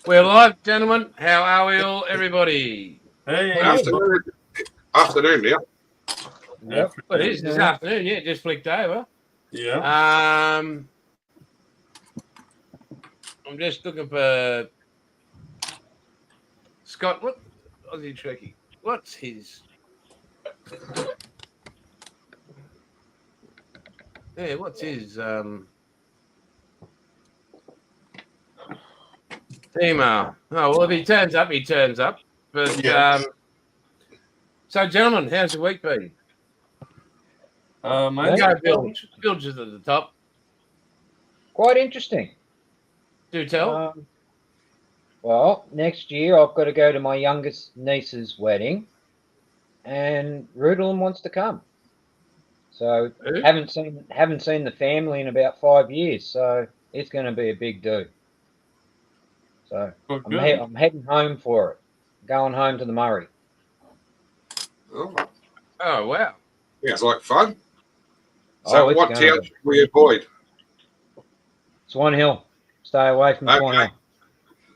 We're live, gentlemen. How are we all, everybody? Hey, Afternoon. Afternoon, yeah. Yep. Well, it is this afternoon. Yeah, it just flicked over. Yeah. I'm just looking for Scott. What Aussie Tricky? What's his? Yeah, what's his email? Oh well, if he turns up, he turns up. But Yeah. so, gentlemen, how's your week been? Mine's Go Bilge. Bilge is at the top. Quite interesting. Do tell. Well, next year I've got to go to my youngest niece's wedding, and Rudolin wants to come. So Who? haven't seen the family in about 5 years. So it's going to be a big do. So Oh, I'm heading home for it. Going home to the Murray. Oh, wow. yeah, it's like fun. So it's what gonna town be. should we avoid? Swan Hill. Stay away from Swan Hill.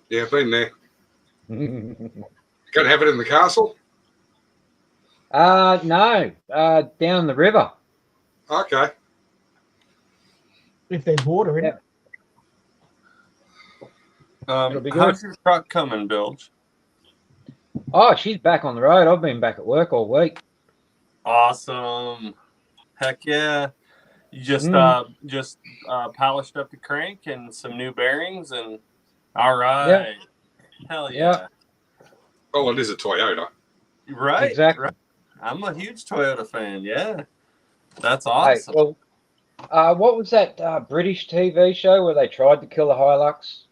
Yeah, been there. Going to have it in the castle? No. Down the river. Okay. If there's water in it. It'll be good. How's your truck coming, Bilge? Oh, she's back on the road. I've been back at work all week. Awesome. Heck yeah. You just polished up the crank and some new bearings and all right. Yeah. Hell yeah. Oh, it is a Toyota. Right. Exactly. Right. I'm a huge Toyota fan. Yeah. That's awesome. Hey, well, what was that British TV show where they tried to kill a Hilux?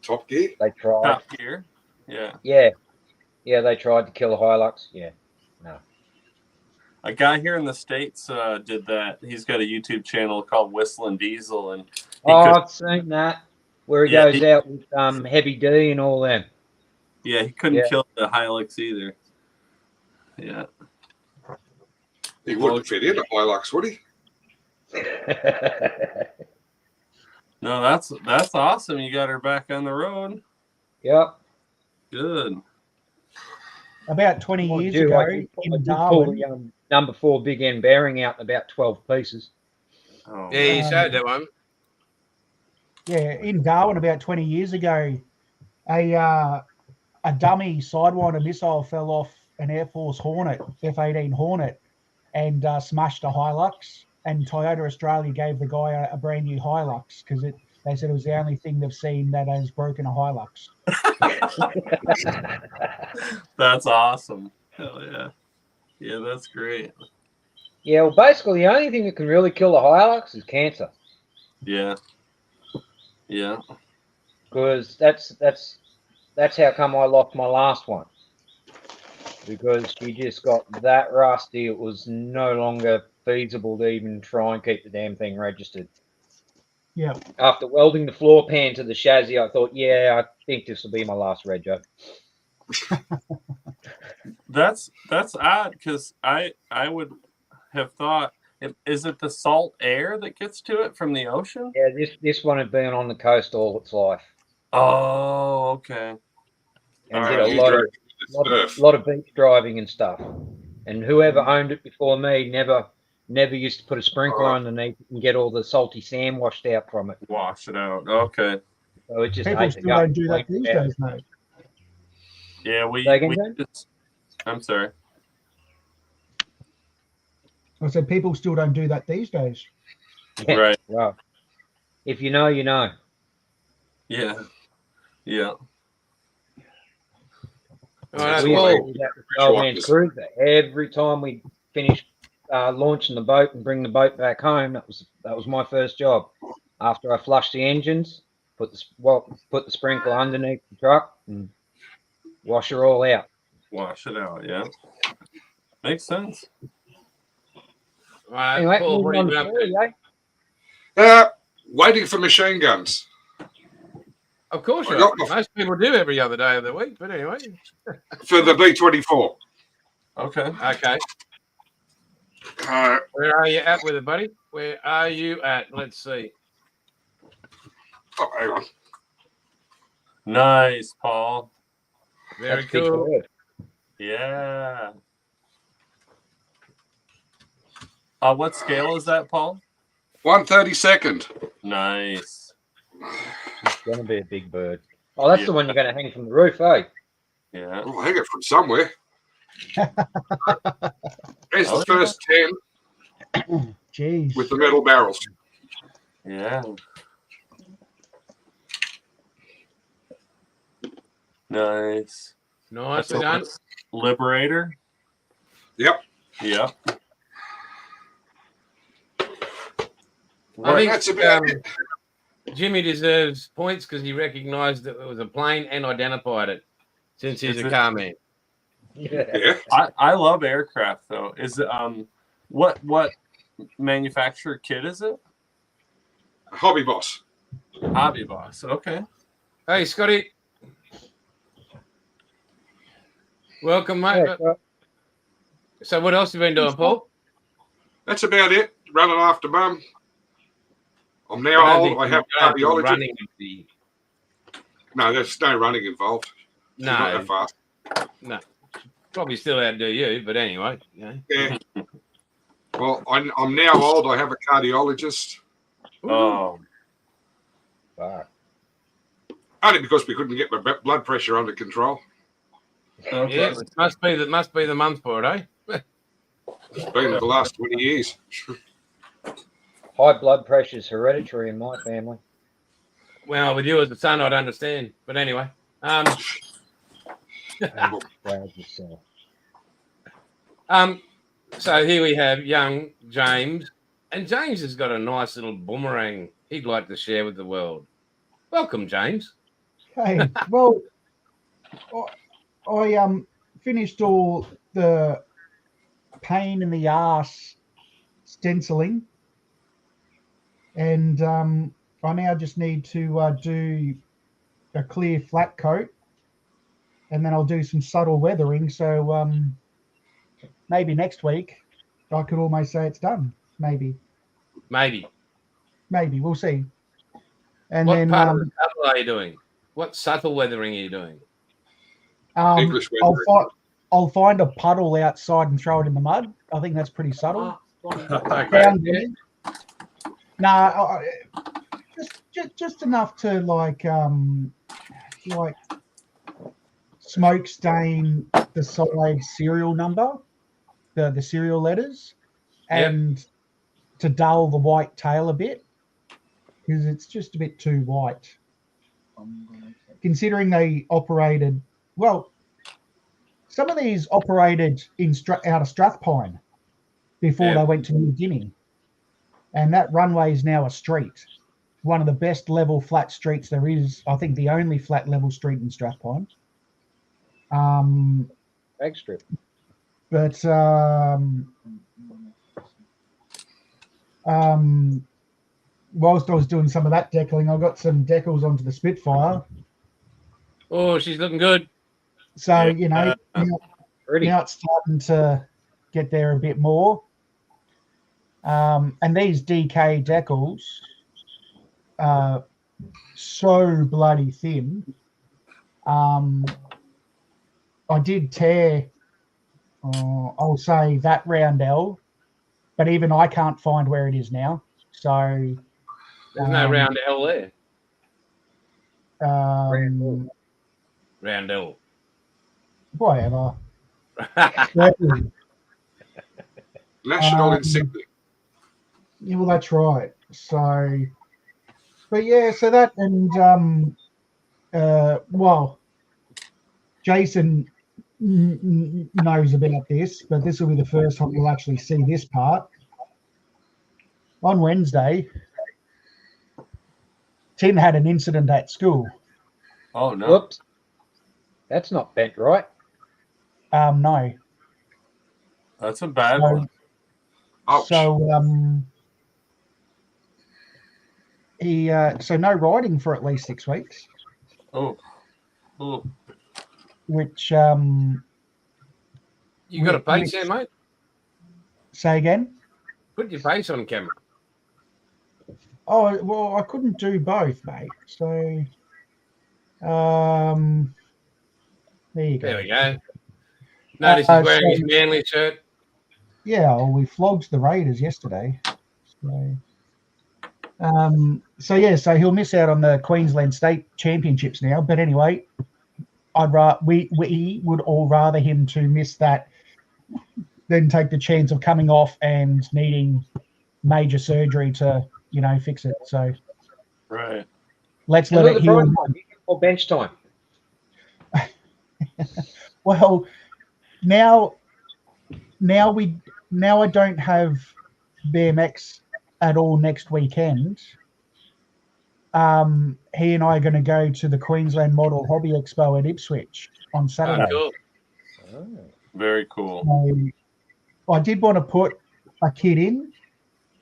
Top Gear? They tried. Top Gear. Yeah. Yeah, they tried to kill a Hilux. Yeah. No. A guy here in the States did that. He's got a YouTube channel called Whistling Diesel, and I've seen that where he goes out with Heavy D and all them. Yeah, he couldn't kill the Hilux either. Yeah. He wouldn't fit in a Hilux, would he? No, that's awesome. You got her back on the road. Yep. Good. About 20 years ago in Darwin. Pull the number 4 big end bearing out in about 12 pieces. Oh, Yeah, you showed that one. Yeah, in Darwin about 20 years ago, a dummy Sidewinder missile fell off an Air Force Hornet, F-18 Hornet, and smashed a Hilux. And Toyota Australia gave the guy a brand new Hilux because they said it was the only thing they've seen that has broken a Hilux. That's awesome. Hell yeah. Yeah, that's great. Yeah, well, basically the only thing that can really kill a Hilux is cancer. Yeah. Yeah. Because that's how come I lost my last one. Because she just got that rusty, it was no longer feasible to even try and keep the damn thing registered. Yeah. After welding the floor pan to the chassis, I thought, yeah, I think this will be my last rego. That's odd because I would have thought, is it the salt air that gets to it from the ocean? Yeah, this one had been on the coast all its life. Oh, okay. And did a lot of beach driving and stuff. And whoever owned it before me never used to put a sprinkler underneath it and get all the salty sand washed out from it. Wash it out. Okay. So it just People still don't do that these days, mate. Yeah, we just, I'm sorry. I said people still don't do that these days. Yeah, right. Well, if you know, you know. Yeah. Yeah. Every time we finished launching the boat and bring the boat back home, that was my first job. After I flushed the engines, put the sprinkler underneath the truck and wash her all out. Wash it out, yeah. Makes sense. Right, anyway, Paul, what are you up to? Waiting for machine guns. Of course, most people do every other day of the week, but anyway. For the B-24. Okay. Okay. Where are you at with it, buddy? Where are you at? Let's see. Oh, hang on. Nice, Paul. Very That's a big cool. bird. Yeah. What scale is that, Paul? 1/32. Nice. It's going to be a big bird. Oh, that's Yeah. the one you're going to hang from the roof, eh? Yeah. I'll hang it from somewhere. There's Oh, the first 10 Jeez. with the metal barrels. Yeah. Nice. Nicely That's done. a Liberator. Yep. Yep. I think That's about it. Jimmy deserves points because he recognised that it was a plane and identified it, since he's a car man. Yeah. I love aircraft though. Is it what manufacturer kit is it? Hobby Boss. Hobby Boss. Okay. Hey, Scotty. Welcome, mate. Yeah, right. So what else have you been doing, Paul? That's about it. Running after mum. I'm now old. I have cardiology. Running of the... No, there's no running involved. She's not No, that fast. no. Probably still outdo you, but anyway. You know. Yeah. Well, I'm now old. I have a cardiologist. Oh. Fuck. Only because we couldn't get my blood pressure under control. Okay. Yeah, it must be the month for it, eh? It's been for the last 20 years. High blood pressure is hereditary in my family. Well, with you as a son, I'd understand. But anyway, And proud yourself. so here we have young James, and James has got a nice little boomerang he'd like to share with the world. Welcome, James. Hey, well, I finished all the pain in the ass stenciling, and I now just need to do a clear flat coat, and then I'll do some subtle weathering. So maybe next week I could almost say it's done. Maybe we'll see. And What then part of the subtle are you doing? What subtle weathering are you doing? English weathering. I'll find a puddle outside and throw it in the mud. I think that's pretty subtle. Okay. Down Yeah. there. Nah, just enough to like smoke stain the side serial number, the serial letters, Yep. and to dull the white tail a bit because it's just a bit too white. Considering they operated well, some of these operated out of Strathpine before Yeah. they went to New Guinea, and that runway is now a street. One of the best level flat streets there is. I think the only flat level street in Strathpine. Bag strip. But whilst I was doing some of that deckling, I got some decals onto the Spitfire. Oh, she's looking good. So, Yeah. you know, Pretty. now it's starting to get there a bit more. And these DK decals are so bloody thin. I did tear, I'll say, that roundel, but even I can't find where it is now. So There's no round L there. Round L. Whatever. National insignia. Yeah, well, that's right. So, but yeah, so that and well, Jason knows about this, but this will be the first time you'll actually see this part. On Wednesday, Tim had an incident at school. Oh no. Whoops. That's not bent right. No. That's a bad So, one. Ouch. so he so no riding for at least 6 weeks, Oh. Oh. which You got a pace there, mate? say again. Put your face on camera. Oh well, I couldn't do both, mate. So There you go. There we go. Notice he's wearing his so- Manly shirt. Yeah, well, we flogged the Raiders yesterday. So he'll miss out on the Queensland State Championships now. But anyway, we would all rather him to miss that than take the chance of coming off and needing major surgery to, fix it. So Right. let's And let look it at heal. or bench time. Well, now I don't have BMX at all next weekend. He and I are going to go to the Queensland Model Hobby Expo at Ipswich on Saturday. Cool. Very cool. So I did want to put a kid in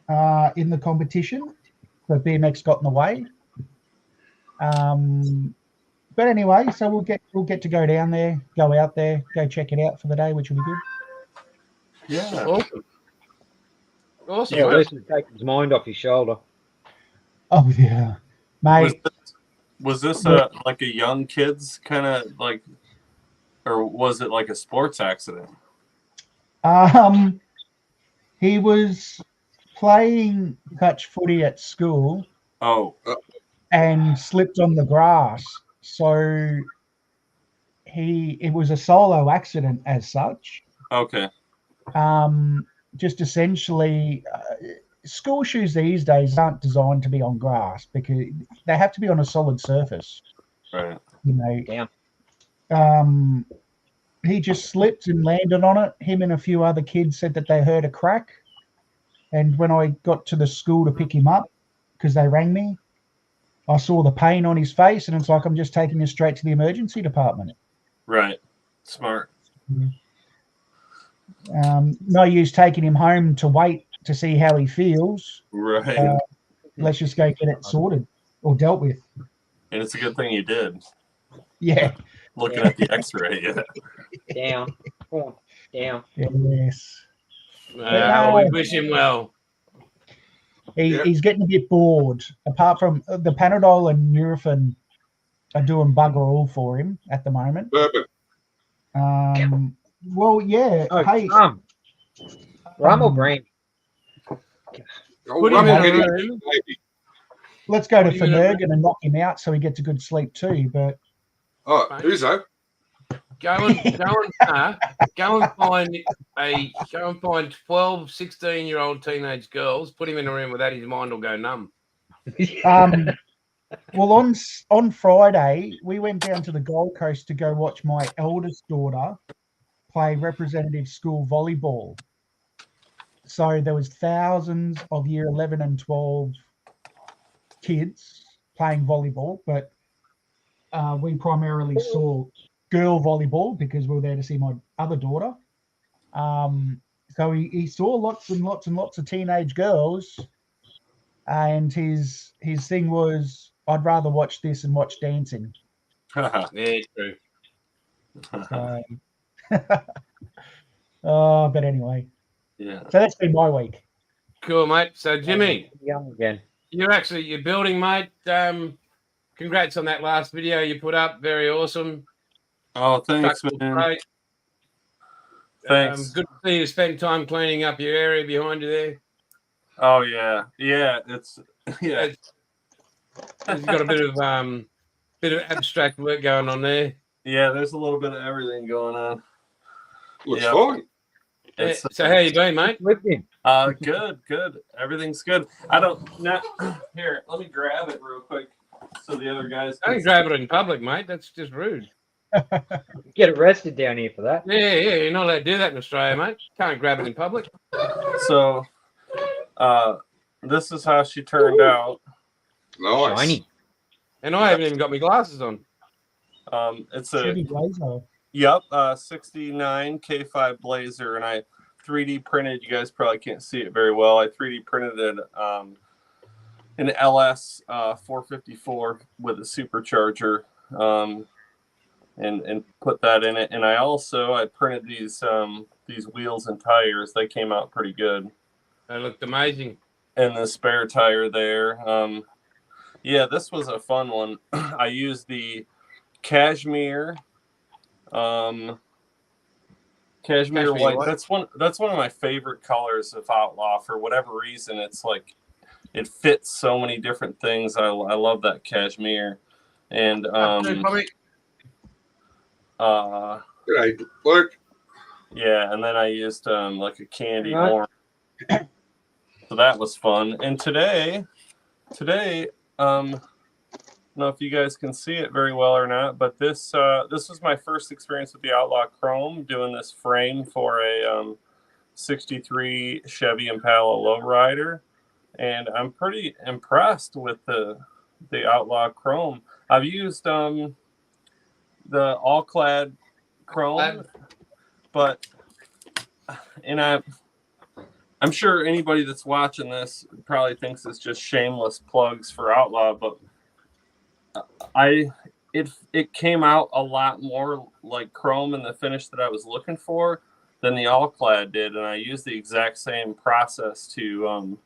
the competition, but BMX got in the way. But anyway, so we'll get to go down there, go out there, go check it out for the day, which will be good. Yeah. Awesome. Yeah, mate. at least he's taken his mind off his shoulder. Oh yeah, mate. Was this like a young kid's kind of like, or was it like a sports accident? He was playing touch footy at school Oh, and slipped on the grass. So it was a solo accident as such. okay. Just essentially, school shoes these days aren't designed to be on grass because they have to be on a solid surface. Right. Damn. He just slipped and landed on it. Him and a few other kids said that they heard a crack. And when I got to the school to pick him up, because they rang me, I saw the pain on his face, and it's like, I'm just taking him straight to the emergency department. Right. Smart. No use taking him home to wait to see how he feels. Right. Let's just go get it sorted or dealt with. And it's a good thing you did. Yeah. Looking at the X-ray. Yeah. Down. Come on. Down. Yes. We wish him well. He's getting a bit bored. Apart from the Panadol and Nurofen are doing bugger all for him at the moment. Bourbon. Well, yeah. Oh, Hey, rum or green? Oh, Put him rub in it a in, room. baby. let's go to What are you gonna Finnegan and knock him out so he gets a good sleep too. But Oh, Uzo. Go and find 12, 16-year-old teenage girls. Put him in a room with that. His mind will go numb. well, on Friday we went down to the Gold Coast to go watch my eldest daughter play representative school volleyball. So there was thousands of year 11 and 12 kids playing volleyball, but we primarily saw girl volleyball because we were there to see my other daughter. So he saw lots and lots and lots of teenage girls, and his thing was, I'd rather watch this and watch dancing. Yeah, true. But anyway, Yeah. so that's been my week. Cool, mate. So, Jimmy, Young again. you're building, mate. Congrats on that last video you put up. Very awesome. Oh, thanks, Truck was man. great. Thanks. Good to see you spend time cleaning up your area behind you there. Oh yeah, yeah. It's yeah. You've got a bit of abstract work going on there. Yeah, there's a little bit of everything going on. Looks Yeah. fine. It's, So how you been, mate? With him. good. Everything's good. I don't here. Let me grab it real quick so the other guys. Don't grab it in public, mate. That's just rude. Get arrested down here for that. Yeah, you're not allowed to do that in Australia, mate. Can't grab it in public. So, this is how she turned out. Nice. Shiny. And I haven't even got my glasses on. It's a Chevy Blazer. Yep, 69 K5 Blazer, and I 3D printed. You guys probably can't see it very well. I 3D printed it an LS 454 with a supercharger, and put that in it. And I printed these wheels and tires. They came out pretty good. They looked amazing. And the spare tire there. Yeah, this was a fun one. I used the cashmere, cashmere white. white. That's one of my favorite colors of Outlaw for whatever reason. It's like it fits so many different things. I love that cashmere. And G'day, Luke. yeah, and then I used like a candy Right. orange. So that was fun. And today, I don't know if you guys can see it very well or not, but this was my first experience with the Outlaw Chrome, doing this frame for a 63 Chevy Impala lowrider, and I'm pretty impressed with the Outlaw Chrome. I've used the all-clad Chrome, but I'm sure anybody that's watching this probably thinks it's just shameless plugs for Outlaw, but it came out a lot more like Chrome in the finish that I was looking for than the all clad did, and I used the exact same process to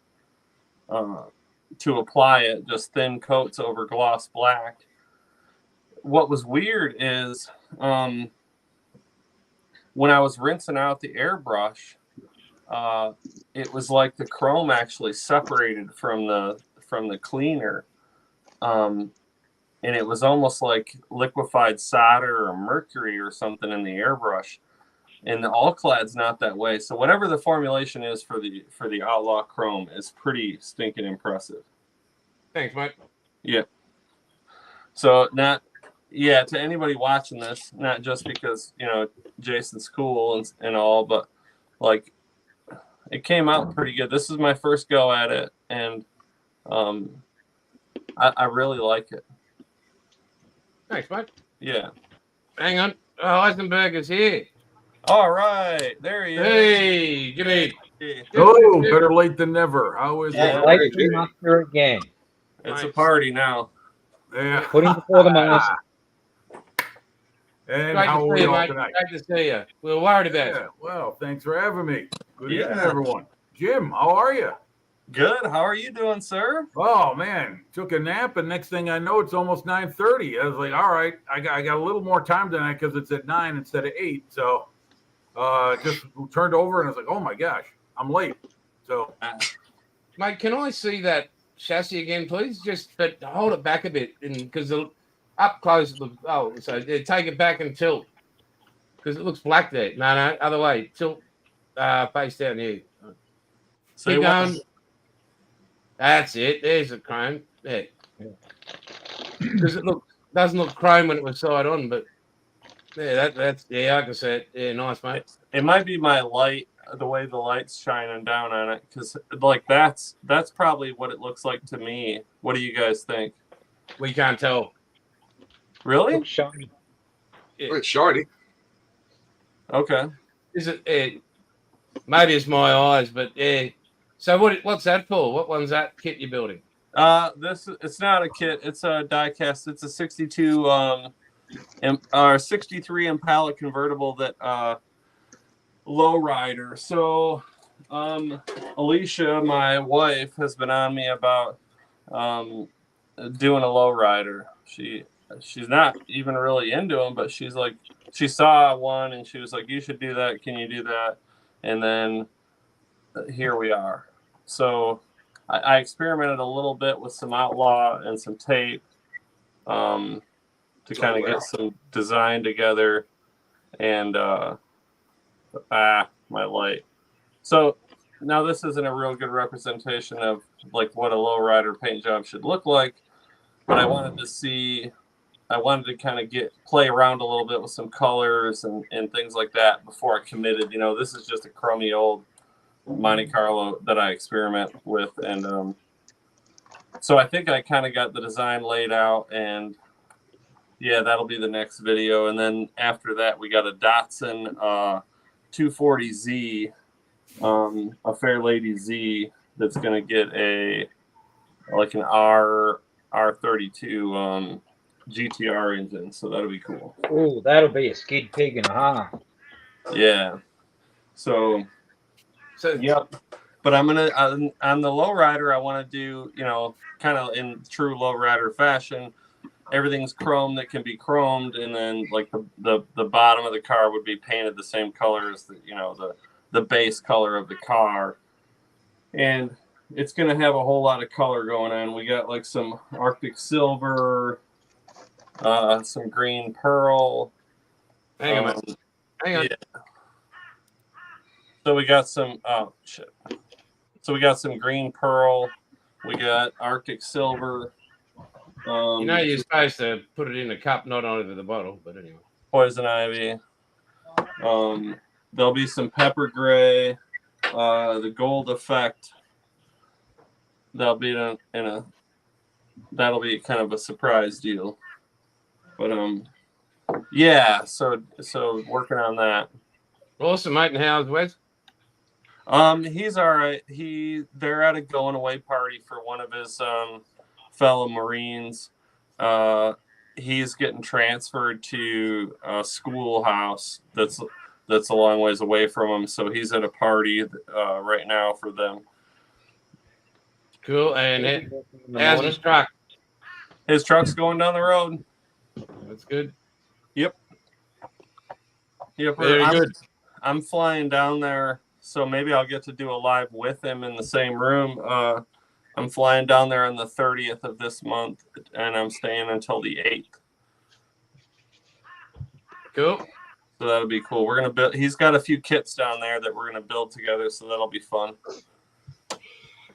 apply it, just thin coats over gloss black. What was weird is when I was rinsing out the airbrush, it was like the Chrome actually separated from the cleaner. And it was almost like liquefied solder or mercury or something in the airbrush. And the all-clad's not that way. So whatever the formulation is for the Outlaw Chrome is pretty stinking impressive. Thanks, Mike. Yeah. So to anybody watching this, not just because, Jason's cool and all, but like it came out pretty good. This is my first go at it, and I really like it. Thanks, mate. Yeah. Hang on. Oh, Eisenberg is here. All right. There he is. Hey, g'day. Oh, better late than never. How is Yeah. it? Late to muster again. It's a party now. Yeah. Put him before the mask. And Great how to are see we you, all mate. tonight? Great to see you. We were worried about Yeah. you. Well, thanks for having me. Good Yeah. evening, everyone. Jim, how are you? Good. How are you doing, sir? Oh man, took a nap, and next thing I know, it's almost 9:30. I was like, all right, I got a little more time tonight because it's at 9 instead of 8. So, just turned over and I was like, oh my gosh, I'm late. So, Mate, can I see that chassis again, please? But hold it back a bit, because up close it looks. Oh, so take it back and tilt, because it looks black there. No, other way. Tilt, face down here. Keep going. That's it. There's the chrome. There. Because it doesn't look chrome when it was side on, but yeah, that's I can see it. Yeah, nice, mate. It might be my light, the way the light's shining down on it, because like that's probably what it looks like to me. What do you guys think? We can't tell. Really? Looks shiny. Yeah. It's shiny. Okay. Is it? Maybe it's my eyes, but yeah. So what's that for? What one's that kit you're building? It's not a kit. It's a die cast. It's a 62 63 Impala convertible that lowrider. So Alicia, my wife, has been on me about doing a lowrider. She's not even really into them, but she's like, she saw one and she was like, you should do that. Can you do that? And then here we are. So I experimented a little bit with some Outlaw and some tape to kind of get some design together, and my light. So now this isn't a real good representation of like what a lowrider paint job should look like, but I wanted to kind of play around a little bit with some colors and things like that before I committed. This is just a crummy old Monte Carlo that I experiment with, and so I think I kind of got the design laid out, and yeah, that'll be the next video. And then after that, we got a Datsun 240Z, a Fair Lady Z that's gonna get an R32 GTR engine, so that'll be cool. Oh, that'll be a skid pig and a half. Yeah. So yep. But I'm gonna on the lowrider. I want to do kind of in true lowrider fashion. everything's chrome that can be chromed, and then like the bottom of the car would be painted the same color as the base color of the car. And it's going to have a whole lot of color going on. We got like some Arctic silver, some green pearl. Hang on. Yeah. So we got some, So we got some green pearl. We got Arctic silver. You're supposed to put it in a cup, not over the bottle, but anyway. Poison ivy. There'll be some pepper gray. The gold effect. That'll be that'll be kind of a surprise deal. But yeah, so working on that. Awesome, mate. And how's Wes? He's all right. They're at a going away party for one of his fellow Marines. He's getting transferred to a schoolhouse that's a long ways away from him, so he's at a party right now for them. Cool. And how's his truck? His truck's going down the road. That's good. Yep. Very good. I'm flying down there, so maybe I'll get to do a live with him in the same room. I'm flying down there on the 30th of this month, and I'm staying until the 8th. Cool. So that'll be cool. We're gonna build. He's got a few kits down there that we're gonna build together, so that'll be fun.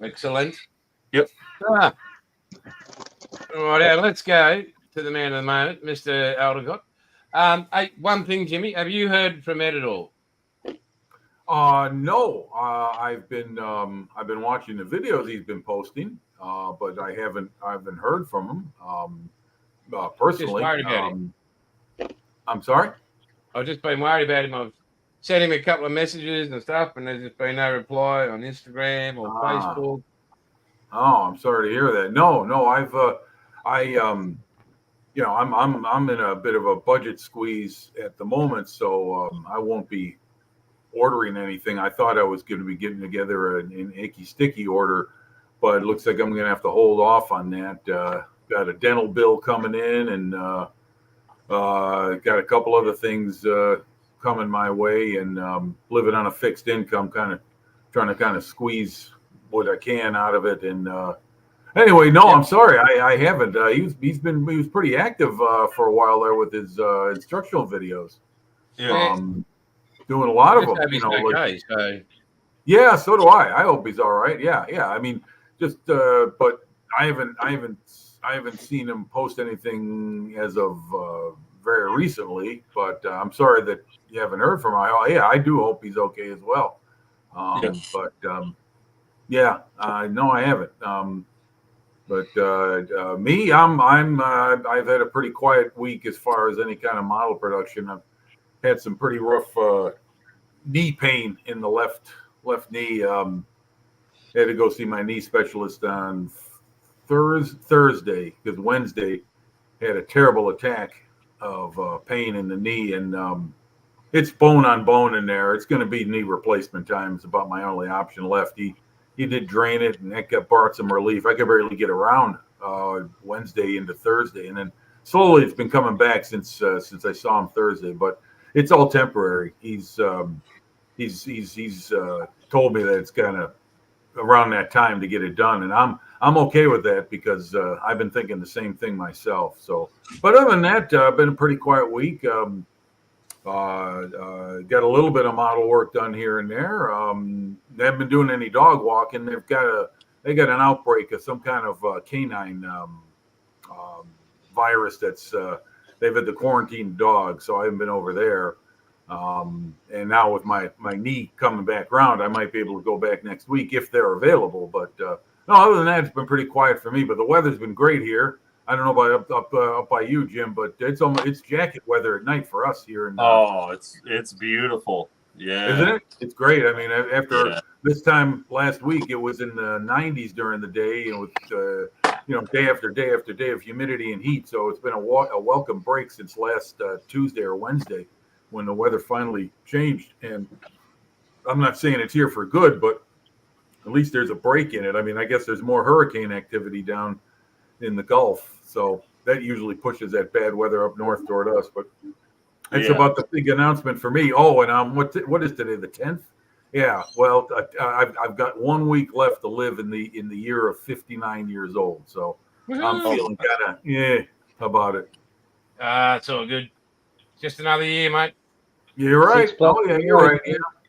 Excellent. Yep. All right, let's go to the man of the moment, Mr. Aldecott. One thing, Jimmy, have you heard from Ed at all? No. I've been watching the videos he's been posting, but I haven't heard from him personally. Just worried about him. I'm sorry? I've just been worried about him. I've sent him a couple of messages and stuff, and there's just been no reply on Instagram or Facebook. Oh, I'm sorry to hear that. No, I'm in a bit of a budget squeeze at the moment, so I won't be ordering anything. I thought I was going to be getting together an icky sticky order, but it looks like I'm going to have to hold off on that. Got a dental bill coming in, and got a couple other things coming my way, and living on a fixed income, trying to squeeze what I can out of it. And anyway, no, I'm sorry, I haven't. He was pretty active for a while there with his instructional videos. Yeah. Doing a lot of them. Yeah, so do I. I hope he's all right. Yeah. I mean, just but I haven't seen him post anything as of very recently. But I'm sorry that you haven't heard from him. Yeah, I do hope he's okay as well. But no, I haven't. But me, I've had a pretty quiet week as far as any kind of model production. I've had some pretty rough knee pain in the left knee. Had to go see my knee specialist on Thursday because Wednesday had a terrible attack of pain in the knee, and it's bone on bone in there. It's going to be knee replacement time. It's about my only option left. He did drain it, and that brought some relief. I could barely get around Wednesday into Thursday, and then slowly it's been coming back since I saw him Thursday. But it's all temporary. He's told me that it's kind of around that time to get it done, and I'm okay with that because I've been thinking the same thing myself. So, but other than that, been a pretty quiet week. Got a little bit of model work done here and there. They haven't been doing any dog walking. They got an outbreak of some kind of canine virus that's they've had to quarantine dogs, so I haven't been over there. And now with my knee coming back around, I might be able to go back next week if they're available. But no, other than that, it's been pretty quiet for me. But the weather's been great here. I don't know about up by you, Jim, but it's jacket weather at night for us here. It's beautiful. Yeah, isn't it? It's great. I mean, after this time last week, it was in the 90s during the day, and with day after day after day of humidity and heat. So it's been a welcome break since last Tuesday or Wednesday when the weather finally changed. And I'm not saying it's here for good, but at least there's a break in it. I mean, I guess there's more hurricane activity down in the Gulf. So that usually pushes that bad weather up north toward us. But it's Yeah. about the big announcement for me. Oh, and what is today? The 10th? Yeah. Well, I've got 1 week left to live in the year of 59 years old. So I'm feeling kind of about it. It's all good. Just another year, mate. You're right. 6 plus Oh yeah, you're right.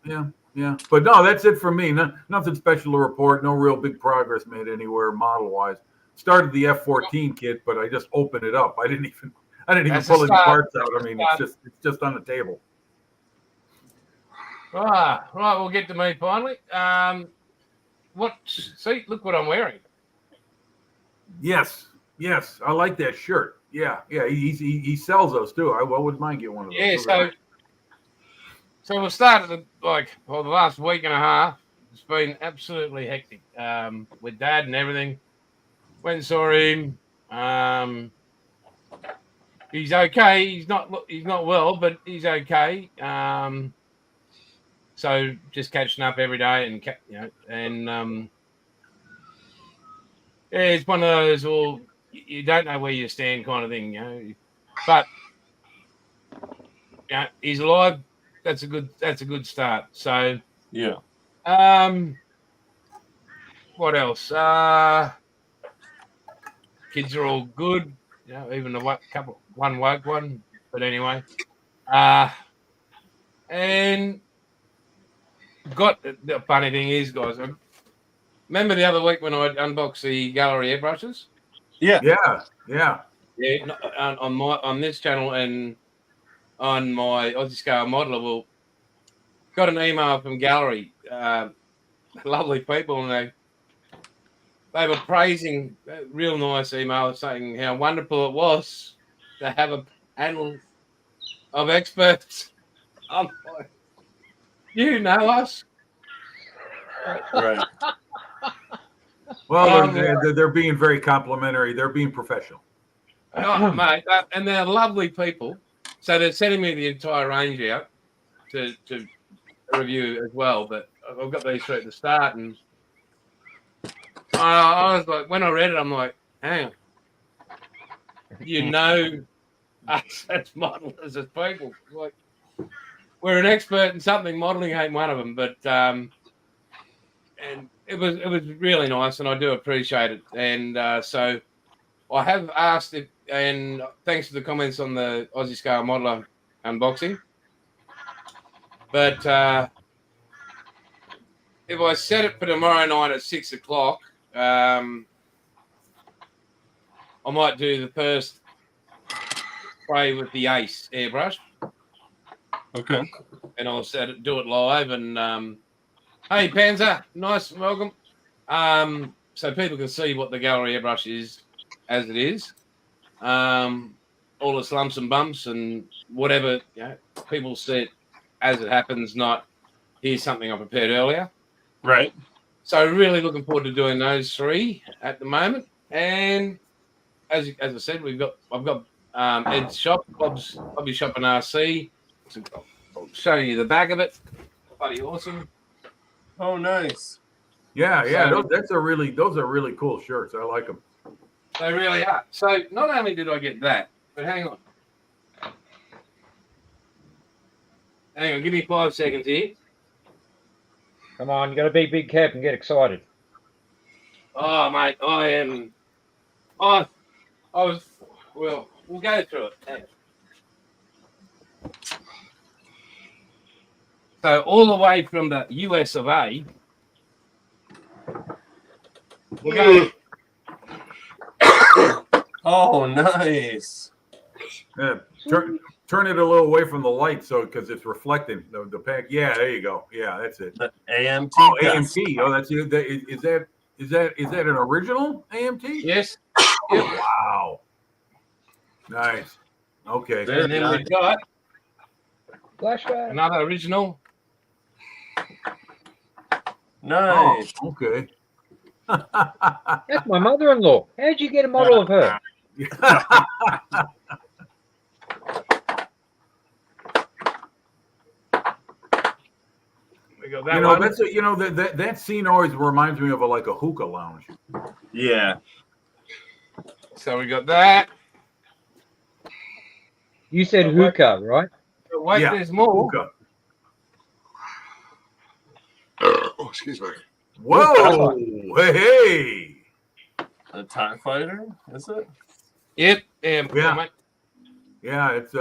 Yeah. But no, that's it for me. Nothing special to report. No real big progress made anywhere model wise. Started the F14 kit, but I just opened it up. I didn't even That's pull a any start. parts out. I mean, it's just on the table. Right, we'll get to me finally. See, look what I'm wearing. Yes, I like that shirt. Yeah. He sells those too. I wouldn't mind getting one of those. Yeah, so we'll start at the last week and a half. It's been absolutely hectic with Dad and everything. Went and saw him. He's okay. He's not well, but he's okay. So just catching up every day, and it's one of those you don't know where you stand kind of thing, But he's alive. That's a good start. So Yeah. what else? Kids are all good. Even one woke one. But anyway, and the funny thing is, guys, remember the other week when I unboxed the gallery airbrushes? Yeah. Yeah, on this channel and on my Aussie scale modeler, got an email from gallery, lovely people, and they were praising a real nice email saying how wonderful it was to have a panel of experts. I'm like, you know us. Right. Well, they're being very complimentary. They're being professional. Oh, mate, and they're lovely people. So they're sending me the entire range out to review as well. But I've got these three at the start, and I was like, when I read it, I'm like, hang on, us as modelers, as people, like we're an expert in something. Modeling ain't one of them, but and it was really nice, and I do appreciate it. And so I have asked if, and thanks for the comments on the Aussie Scale Modeler unboxing. But if I set it for tomorrow night at 6 o'clock, I might do the first spray with the Ace airbrush. Okay. And I'll do it live. And hey, Panzer, nice, welcome. So people can see what the gallery airbrush is as it is. All its lumps and bumps and whatever, people see it as it happens, not here's something I prepared earlier. Right. So really looking forward to doing those three at the moment. And as I said, I've got Ed's shop, Bob's Hobby Shop and RC. So I'll show you the back of it. Bloody awesome. Oh, nice. Yeah. So- Those are really cool shirts. I like them. They really are. So not only did I get that, but hang on. Give me 5 seconds here. Come on, you got to be big cap and get excited. Oh, mate, I am. I was. Well, we'll go through it. Hang on. So all the way from the US of A, we're going. Oh, nice. Yeah. Turn it a little away from the light, because it's reflecting the pack. Yeah, there you go. Yeah, that's it. The AMT. Oh, test. AMT. Oh, that's it. Is that an original AMT? Yes. Yep. Wow. Nice. Okay. Very And then nice. we've got Flashback. another original. Nice. Oh, okay. That's my mother-in-law. How'd you get a model of her? We got that one. That scene always reminds me of a hookah lounge. Yeah. So we got that. You said hookah, right? But wait, Yeah. there's more. Hookah. Oh, excuse me. Whoa! Hey! A TIE fighter, is it? Yep. Yeah. Mate. Yeah, it's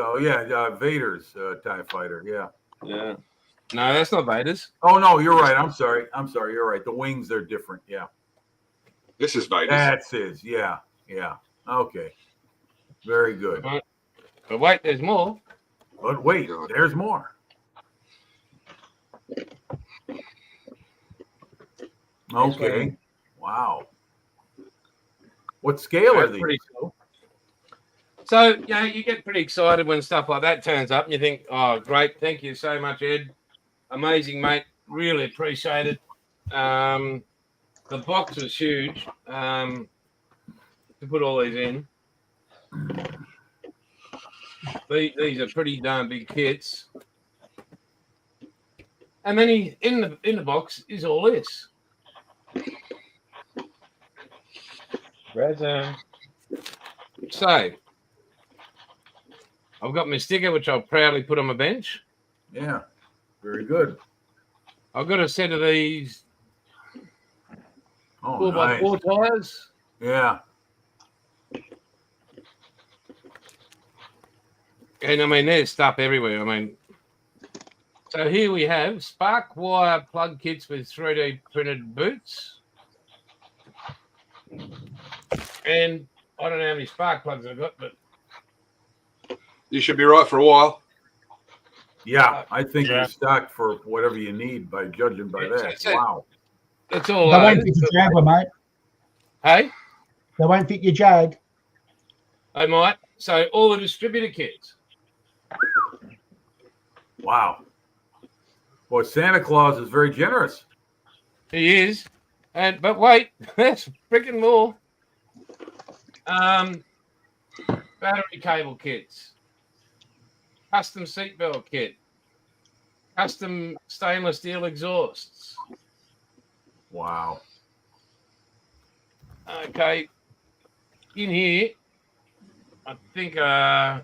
Vader's TIE fighter. Yeah. Yeah. No, that's not Vader's. Oh no, you're right. I'm sorry. You're right. The wings are different. Yeah. This is Vader's. That's his. Yeah. Yeah. Okay. Very good. Right. But wait, there's more. But wait, there's more. Okay. Wow. What scale are That's these? pretty cool. So, you get pretty excited when stuff like that turns up and you think, oh, great. Thank you so much, Ed. Amazing, mate. Really appreciate it. The box was huge to put all these in. These are pretty darn big kits. And then in the box is all this. Resin. So I've got my sticker, which I'll proudly put on my bench. Yeah. Very good. I've got a set of these Oh, 4x4 tires. Yeah. And I mean, there's stuff everywhere. I mean, so here we have spark wire plug kits with 3D printed boots. And I don't know how many spark plugs I've got, but You should be right for a while. Yeah. I think Yeah. you're stocked for whatever you need by judging by that. That's it. Wow. it's all They won't over. fit your Jaguar, mate. Hey, They won't fit your Jag. I might. So all the distributor kits. Wow. Boy, Santa Claus is very generous. He is. But wait, there's freaking more. Battery cable kits, custom seatbelt kit, custom stainless steel exhausts. Wow. Okay, in here, I think I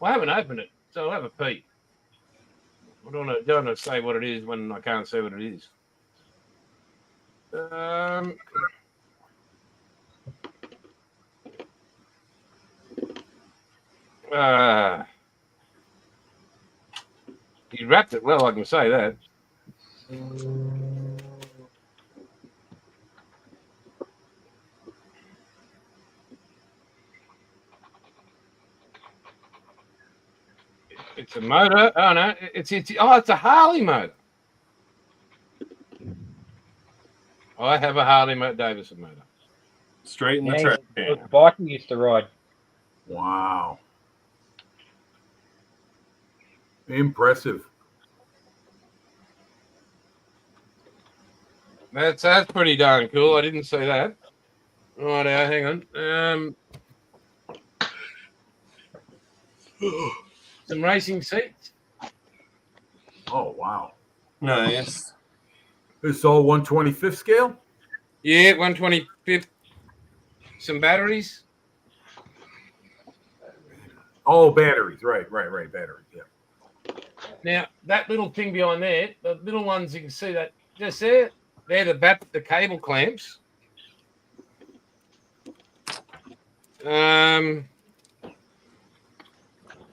haven't opened it, so I'll have a peek. I don't want to say what it is when I can't see what it is. You wrapped it well, I can say that. It's a motor. Oh no, it's a Harley motor. I have a Harley Davidson motor. Straight in the Yeah, trash the can. bike you used to ride. Wow. Impressive. That's pretty darn cool. I didn't say that. Right, hang on. Some racing seats. Oh, wow. Nice. It's all 125th scale? Yeah, 125th. Some batteries. Oh, batteries. Right. Batteries. Yeah. Now, that little thing behind there, the little ones you can see that just there, they're the cable clamps.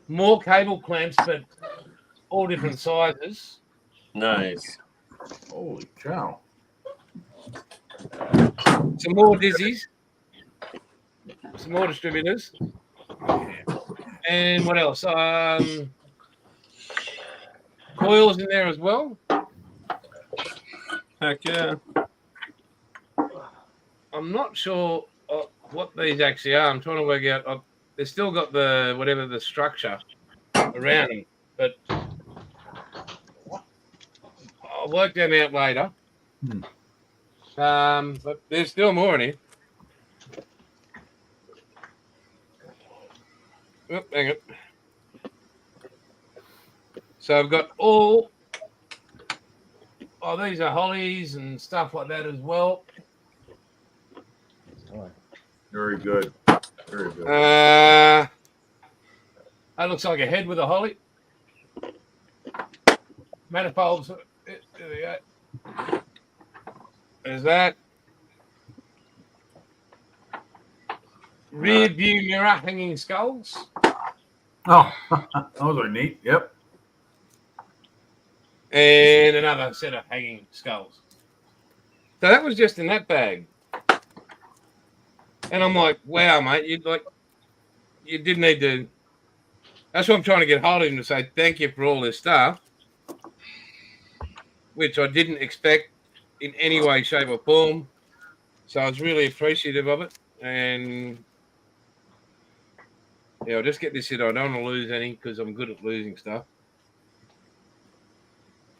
More cable clamps, but all different sizes. Nice. Holy cow. Some more dizzies. Some more distributors. And what else? Coils in there as well. Heck yeah. I'm not sure what these actually are. I'm trying to work out. They've still got the structure around them, but I'll work them out later. But there's still more in here. Oh, hang on. So I've got these are hollies and stuff like that as well. Very good. Very good. That looks like a head with a holly. Manifolds. There we go. There's that. Rear view mirror hanging skulls. Oh, those are neat. Yep. And another set of hanging skulls. So that was just in that bag. And I'm like, wow, mate, you did need to. That's what I'm trying to get hold of him to say thank you for all this stuff, which I didn't expect in any way, shape, or form. So I was really appreciative of it. And yeah, I'll just get this in. I don't want to lose any because I'm good at losing stuff.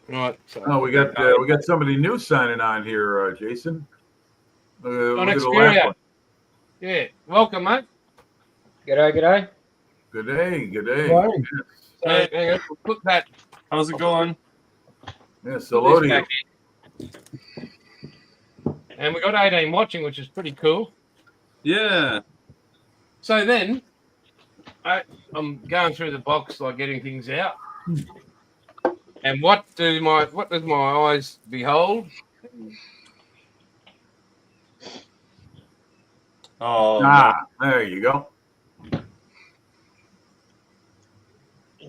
Right. So Oh, we got somebody new signing on here, Jason. Look at the last one. Yeah. Welcome, mate. G'day, g'day. Good day. Good day. Right. So hang on, we'll put that. How's it going? Yes, hello to you. back in. And we got 18 watching, which is pretty cool. Yeah. So then I'm going through the box, like getting things out. And what does my eyes behold? Oh, There you go.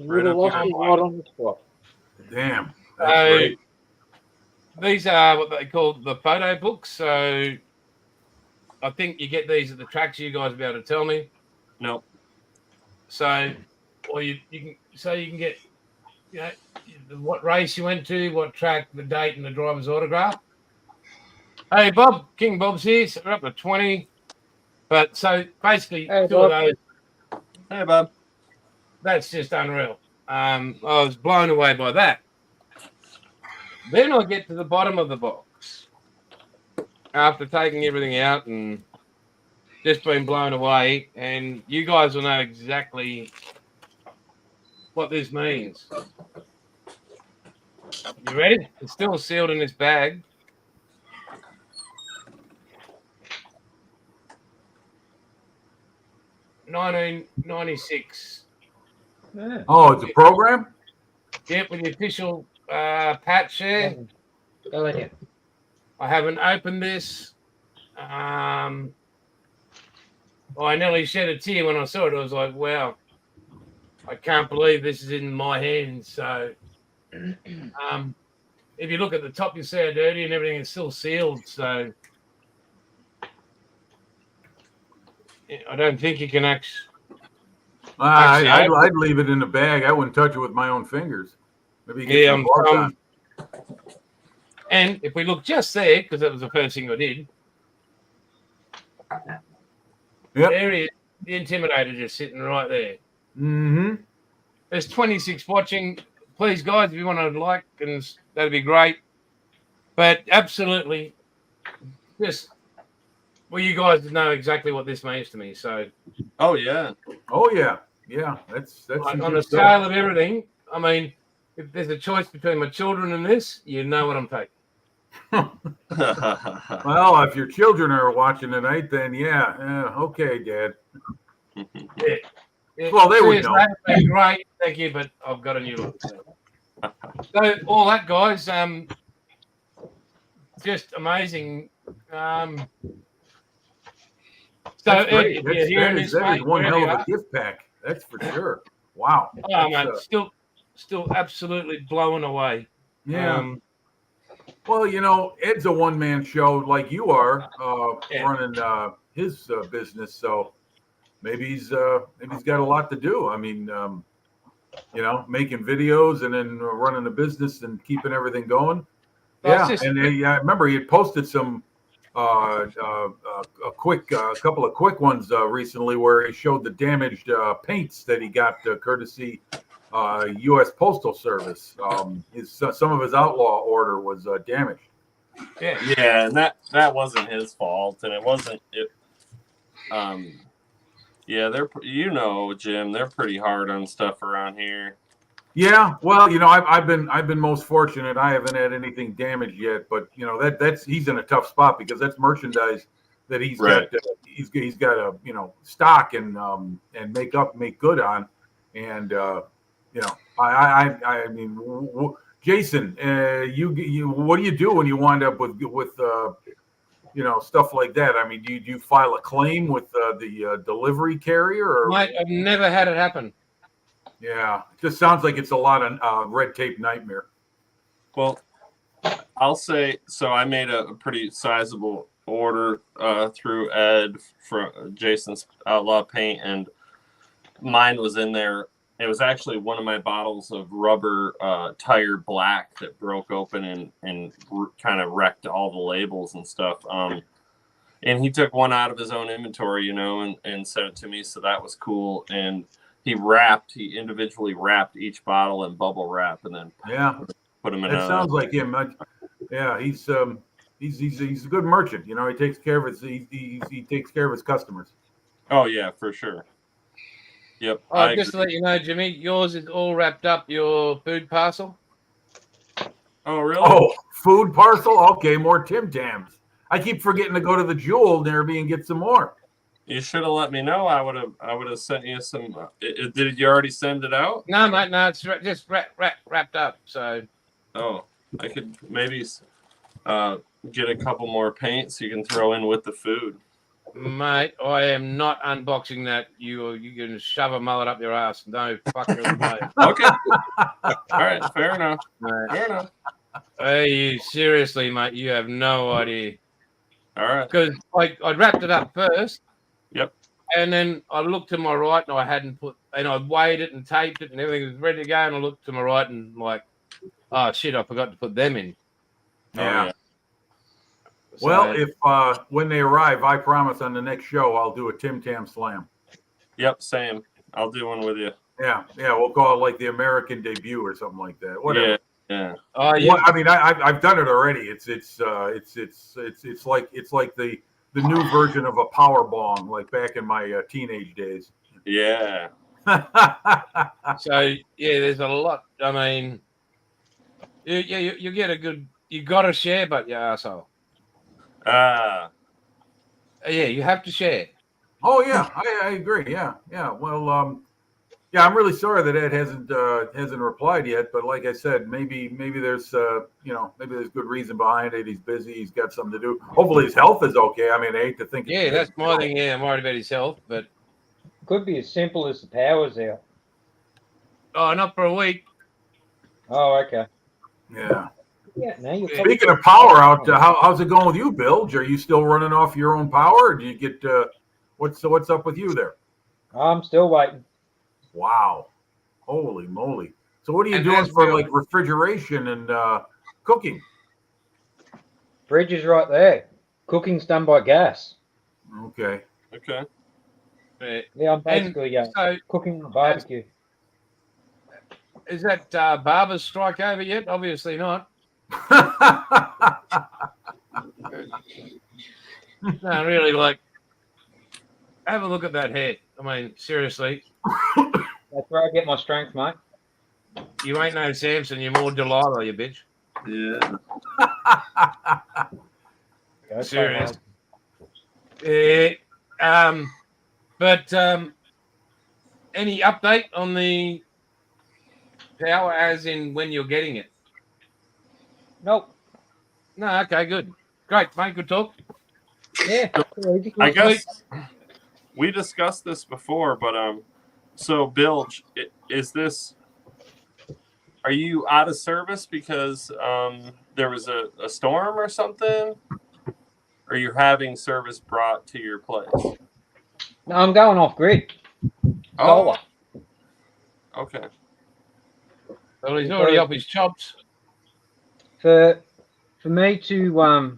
Right up lost here. it right on the spot. Damn. That's great. These are what they call the photo books. So I think you get these at the tracks. You guys will be able to tell me. no. So, or you can get, what race you went to, what track, the date, and the driver's autograph. Hey, Bob, King Bob's here. So we're up to 20. But so basically, Hey, two of Bob. those. Hey, Bob. That's just unreal. I was blown away by that. Then I get to the bottom of the box after taking everything out and just been blown away. And you guys will know exactly what this means. You ready? It's still sealed in this bag. $1996. Yeah. Oh, it's a program? Yep, with the official patch there. Go in here. I haven't opened this. I nearly shed a tear when I saw it. I was like, wow, I can't believe this is in my hands. So if you look at the top, you see how dirty and everything is still sealed. So I don't think you can actually. I'd leave it in the bag. I wouldn't touch it with my own fingers. Maybe you get some gloves on. And if we look just there, because that was the first thing I did. Yep. There he is, the Intimidator just sitting right there. Mm-hmm. There's 26 watching. Please, guys, if you want to like, and that'd be great. But absolutely, just you guys know exactly what this means to me. So, Oh, yeah. Oh yeah. Yeah. That's like, some on good the stuff. scale of everything, I mean, if there's a choice between my children and this, you know what I'm taking. Well, if your children are watching tonight, then yeah, okay, Dad. Yeah. Well, they would Seriously, know. that's been great, thank you, but I've got a new look. So all that, guys, just amazing. So That's Ed, great. if you're hearing this, That is mate, one wherever hell you of a are, gift pack. That's for sure. Wow. oh, That's, mate, still absolutely blown away. yeah. Well, Ed's a one-man show like you are, running his business. So maybe he's got a lot to do. I mean, making videos and then running a business and keeping everything going. Well, Yeah, and I remember he had posted some a couple of quick ones recently where he showed the damaged paints that he got courtesy U.S. Postal Service. Some of his outlaw order was damaged. Yeah, and that wasn't his fault, and it wasn't it. Yeah, they're Jim, they're pretty hard on stuff around here. Yeah, well, I've been most fortunate. I haven't had anything damaged yet, but that's he's in a tough spot because that's merchandise that he's Right. got he's got to stock and make good on, And you know, I mean, Jason, you what do you do when you wind up with you know, stuff like that? I mean, do you file a claim with the delivery carrier? Or? Mate, I've never had it happen. Yeah, it just sounds like it's a lot of red tape nightmare. Well, I'll say so. I made a pretty sizable order through Ed from Jason's Outlaw Paint, and mine was in there. It was actually one of my bottles of rubber tire black that broke open and kind of wrecked all the labels and stuff. And he took one out of his own inventory, you know, and sent it to me. So that was cool. And he individually wrapped each bottle in bubble wrap and then put them in. That sounds like him. Yeah, he's a good merchant. You know, he takes care of he takes care of his customers. Oh yeah, for sure. Yep. Just to let you know, Jimmy, yours is all wrapped up. Your food parcel. Oh really? Oh, food parcel. Okay, more Tim Tams. I keep forgetting to go to the Jewel nearby and get some more. You should have let me know. I would have sent you some. Did you already send it out? No, mate. No, it's just wrapped up. So. Oh, I could maybe get a couple more paints you can throw in with the food. Mate, I am not unboxing that. You can shove a mullet up your ass. No fucking way. Okay. All right. Fair enough. Fair enough. Hey, seriously, mate, you have no idea. All right. Because I wrapped it up first. Yep. And then I looked to my right and I hadn't I weighed it and taped it and everything was ready to go. And I looked to my right and like, oh shit, I forgot to put them in. Yeah. So, Well, if when they arrive, I promise on the next show I'll do a Tim Tam Slam. Yep, same. I'll do one with you. Yeah, we'll call it like the American debut or something like that. Whatever. Yeah. Oh yeah. Well, I mean, I've done it already. It's like the new version of a power bong, like back in my teenage days. Yeah. So yeah, there's a lot. I mean, you get a good. You got to share, but you asshole. Ah. Yeah, you have to share. Oh yeah, I agree. Yeah. Well, yeah, I'm really sorry that Ed hasn't replied yet. But like I said, maybe there's maybe there's good reason behind it. He's busy. He's got something to do. Hopefully his health is okay. I mean, I hate to think. Yeah, that's my thing. Yeah, I'm worried about his health, but Could be as simple as the power's out. oh, not for a week. Oh, okay. Yeah. Yeah, no, you're Speaking of power out, how's it going with you, Bilge? Are you still running off your own power, or do you get what's up with you there? I'm still waiting. Wow, holy moly! So what are you And doing as for well- like refrigeration and cooking? Fridge is right there. Cooking's done by gas. Okay. Okay. Yeah, I'm basically So cooking on barbecue. is that barber's strike over yet? Obviously not. No, really, like, have a look at that hair. I mean, seriously, That's where I get my strength, mate. you ain't no Samson. You're more Delilah, you bitch. Yeah. Go Serious. play But any update on the power, as in when you're getting it? Nope. No, okay, good, great, mate. Good talk. Yeah. I guess we discussed this before, but so Bilge, is this? Are you out of service because there was a storm or something? Or you're having service brought to your place? No, I'm going off grid. Solar. Okay. Well, he's already off his chops. For me to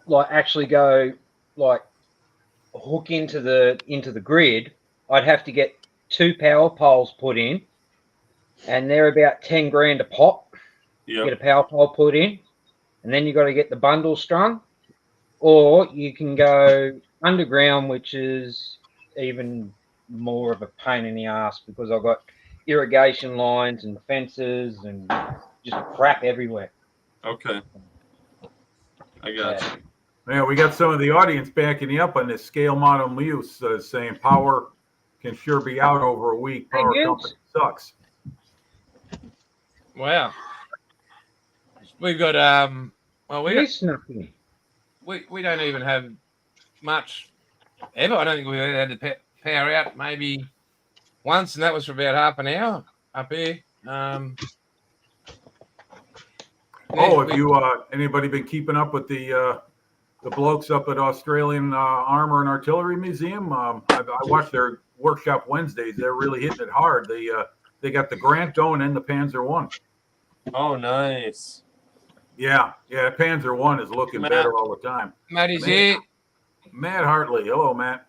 like actually go like hook into the grid, I'd have to get 2 power poles put in, and they're about 10 grand a pop. Yeah. Get a power pole put in, and then you got to get the bundle strung, or you can go underground, which is even more of a pain in the ass because I've got irrigation lines and fences and just crap everywhere. Okay. I got you. Yeah, we got some of the audience backing you up on this scale model use, saying power can sure be out over a week. Hey, Power Gibbs. company sucks. Wow. We've got well we Yes, nothing. we don't even have much ever. I don't think we've ever had the power out maybe once, and that was for about half an hour up here. Have you anybody been keeping up with the blokes up at Australian Armor and Artillery Museum? I watched their workshop Wednesdays. They're really hitting it hard. They got the Grant going and the Panzer One. Oh, nice. Yeah, Panzer One is looking Matt. better all the time. Matt is here Matt Hartley. Hello, Matt.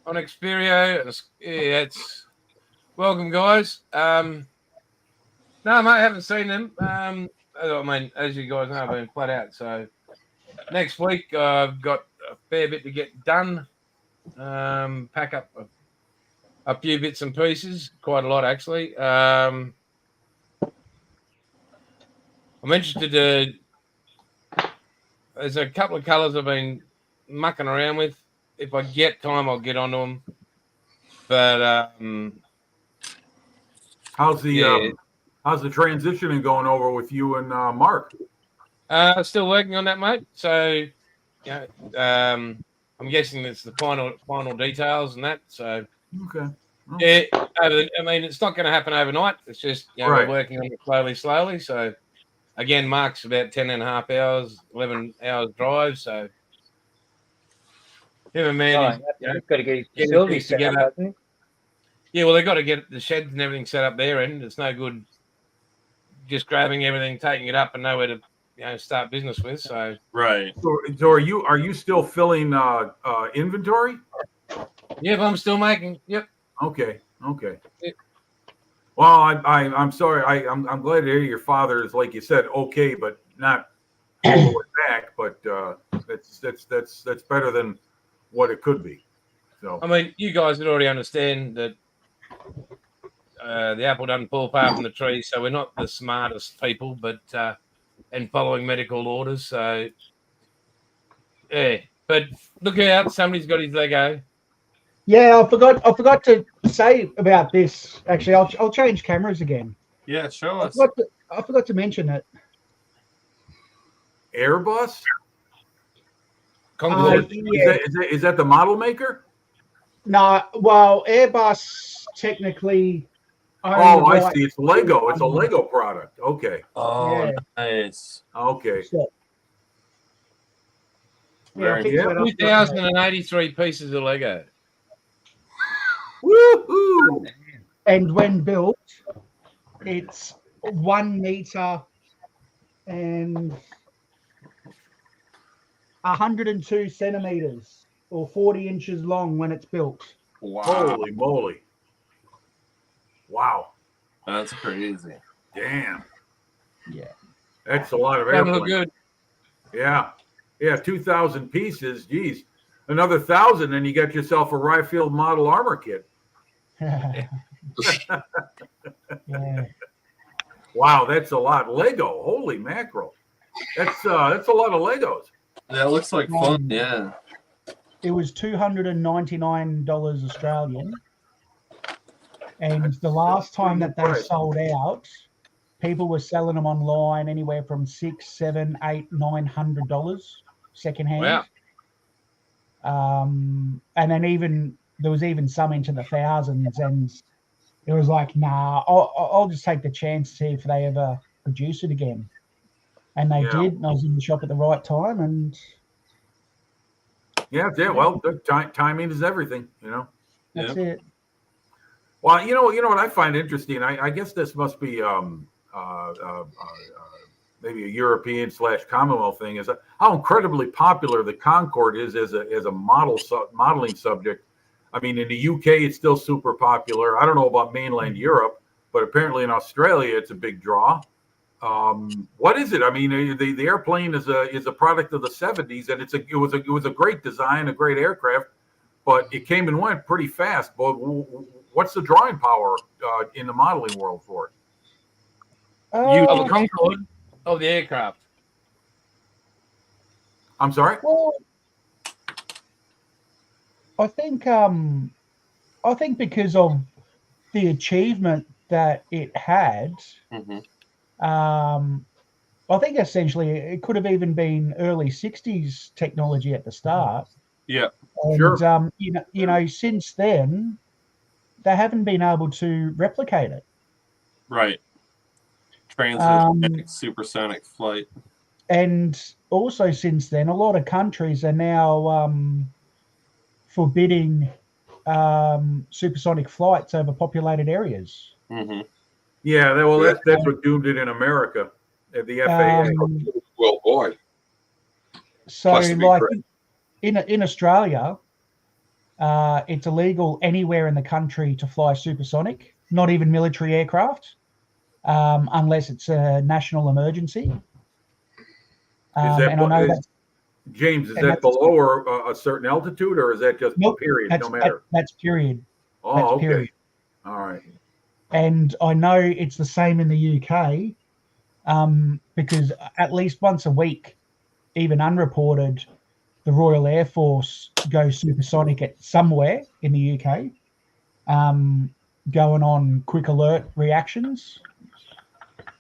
on Xperio. Yeah, it's welcome, guys. No, mate, I haven't seen them. I mean, as you guys know, I've been flat out. So next week I've got a fair bit to get done. Pack up a few bits and pieces, quite a lot actually. I'm interested to. There's a couple of colours I've been mucking around with. If I get time, I'll get onto them. But How's the transitioning going over with you and Mark? still working on that, mate. So, yeah, I'm guessing it's the final details and that. So, Okay. yeah, I mean, it's not going to happen overnight. It's just Right. we're working on it slowly. So, again, Mark's about 10 and a half hours, 11 hours drive. So, him and man, He's got to get his get facility things set together. up, hasn't yeah, well, they've got to get the sheds and everything set up there, and it's no good just grabbing everything, taking it up, and nowhere to start business with. So, Right. So are you still filling inventory? yeah, but I'm still making. Yep. Okay. Yeah. Well, I'm sorry. I'm glad to hear your father is, like you said, okay, but not all the way back. But that's better than what it could be. So I mean, you guys would already understand that the apple doesn't fall far from the tree, so we're not the smartest people, but and following medical orders. So, yeah, but look out, somebody's got his Lego. Yeah, I forgot to say about this. Actually, I'll change cameras again. Yeah, show I us. forgot to mention it. Airbus? Concorde. Yeah. Is that the model maker? No, well, Airbus technically. Oh, I see. It's Lego. It's a Lego product. Okay. Oh, Yeah. nice. Okay. So, yeah, I think Yeah. so. 2,083 pieces of Lego. Woohoo! And when built, it's 1 meter and 102 centimeters or 40 inches long when it's built. Wow. Holy moly! Wow. That's crazy. Damn. Yeah. That's a lot of Doesn't look airplanes. good. Yeah. 2,000 pieces. Geez. Another 1,000, and you got yourself a Ryefield model armor kit. Yeah. Wow, that's a lot. Lego. Holy mackerel. That's a lot of Legos. That looks like fun. Yeah. It was $299 Australian. And the last time that they sold out, people were selling them online anywhere from $600, $700, $800, $900 secondhand. Wow. And then there was even some into the thousands, and it was like, nah, I'll just take the chance to see if they ever produce it again. And they did, and I was in the shop at the right time, and Well, timing is everything, that's it. Well, you know what I find interesting. I guess this must be maybe a European / Commonwealth thing, is how incredibly popular the Concorde is as a modeling subject. I mean, in the UK, it's still super popular. I don't know about mainland Europe, but apparently in Australia, it's a big draw. What is it? I mean, the airplane is a product of the 70s, and it was a great design, a great aircraft, but it came and went pretty fast. But what's the drawing power in the modeling world for it? Of the Concorde of the aircraft. I'm sorry? Well, I think because of the achievement that it had, I think essentially it could have even been early 60s technology at the start. Yeah. And, Sure. you know, since then, they haven't been able to replicate it. Right. Transatlantic supersonic flight. And also since then, a lot of countries are now forbidding supersonic flights over populated areas. Yeah, that's what doomed it in America at the FAA. Worldwide. So, Plus to be like correct. in Australia, it's illegal anywhere in the country to fly supersonic, not even military aircraft, unless it's a national emergency. And I know that, James, is and that below or a certain altitude, or is that just nope, period, no matter? that's period. Oh, That's okay. period. All right. And I know it's the same in the UK, because at least once a week, even unreported, the Royal Air Force goes supersonic at somewhere in the UK, going on quick alert reactions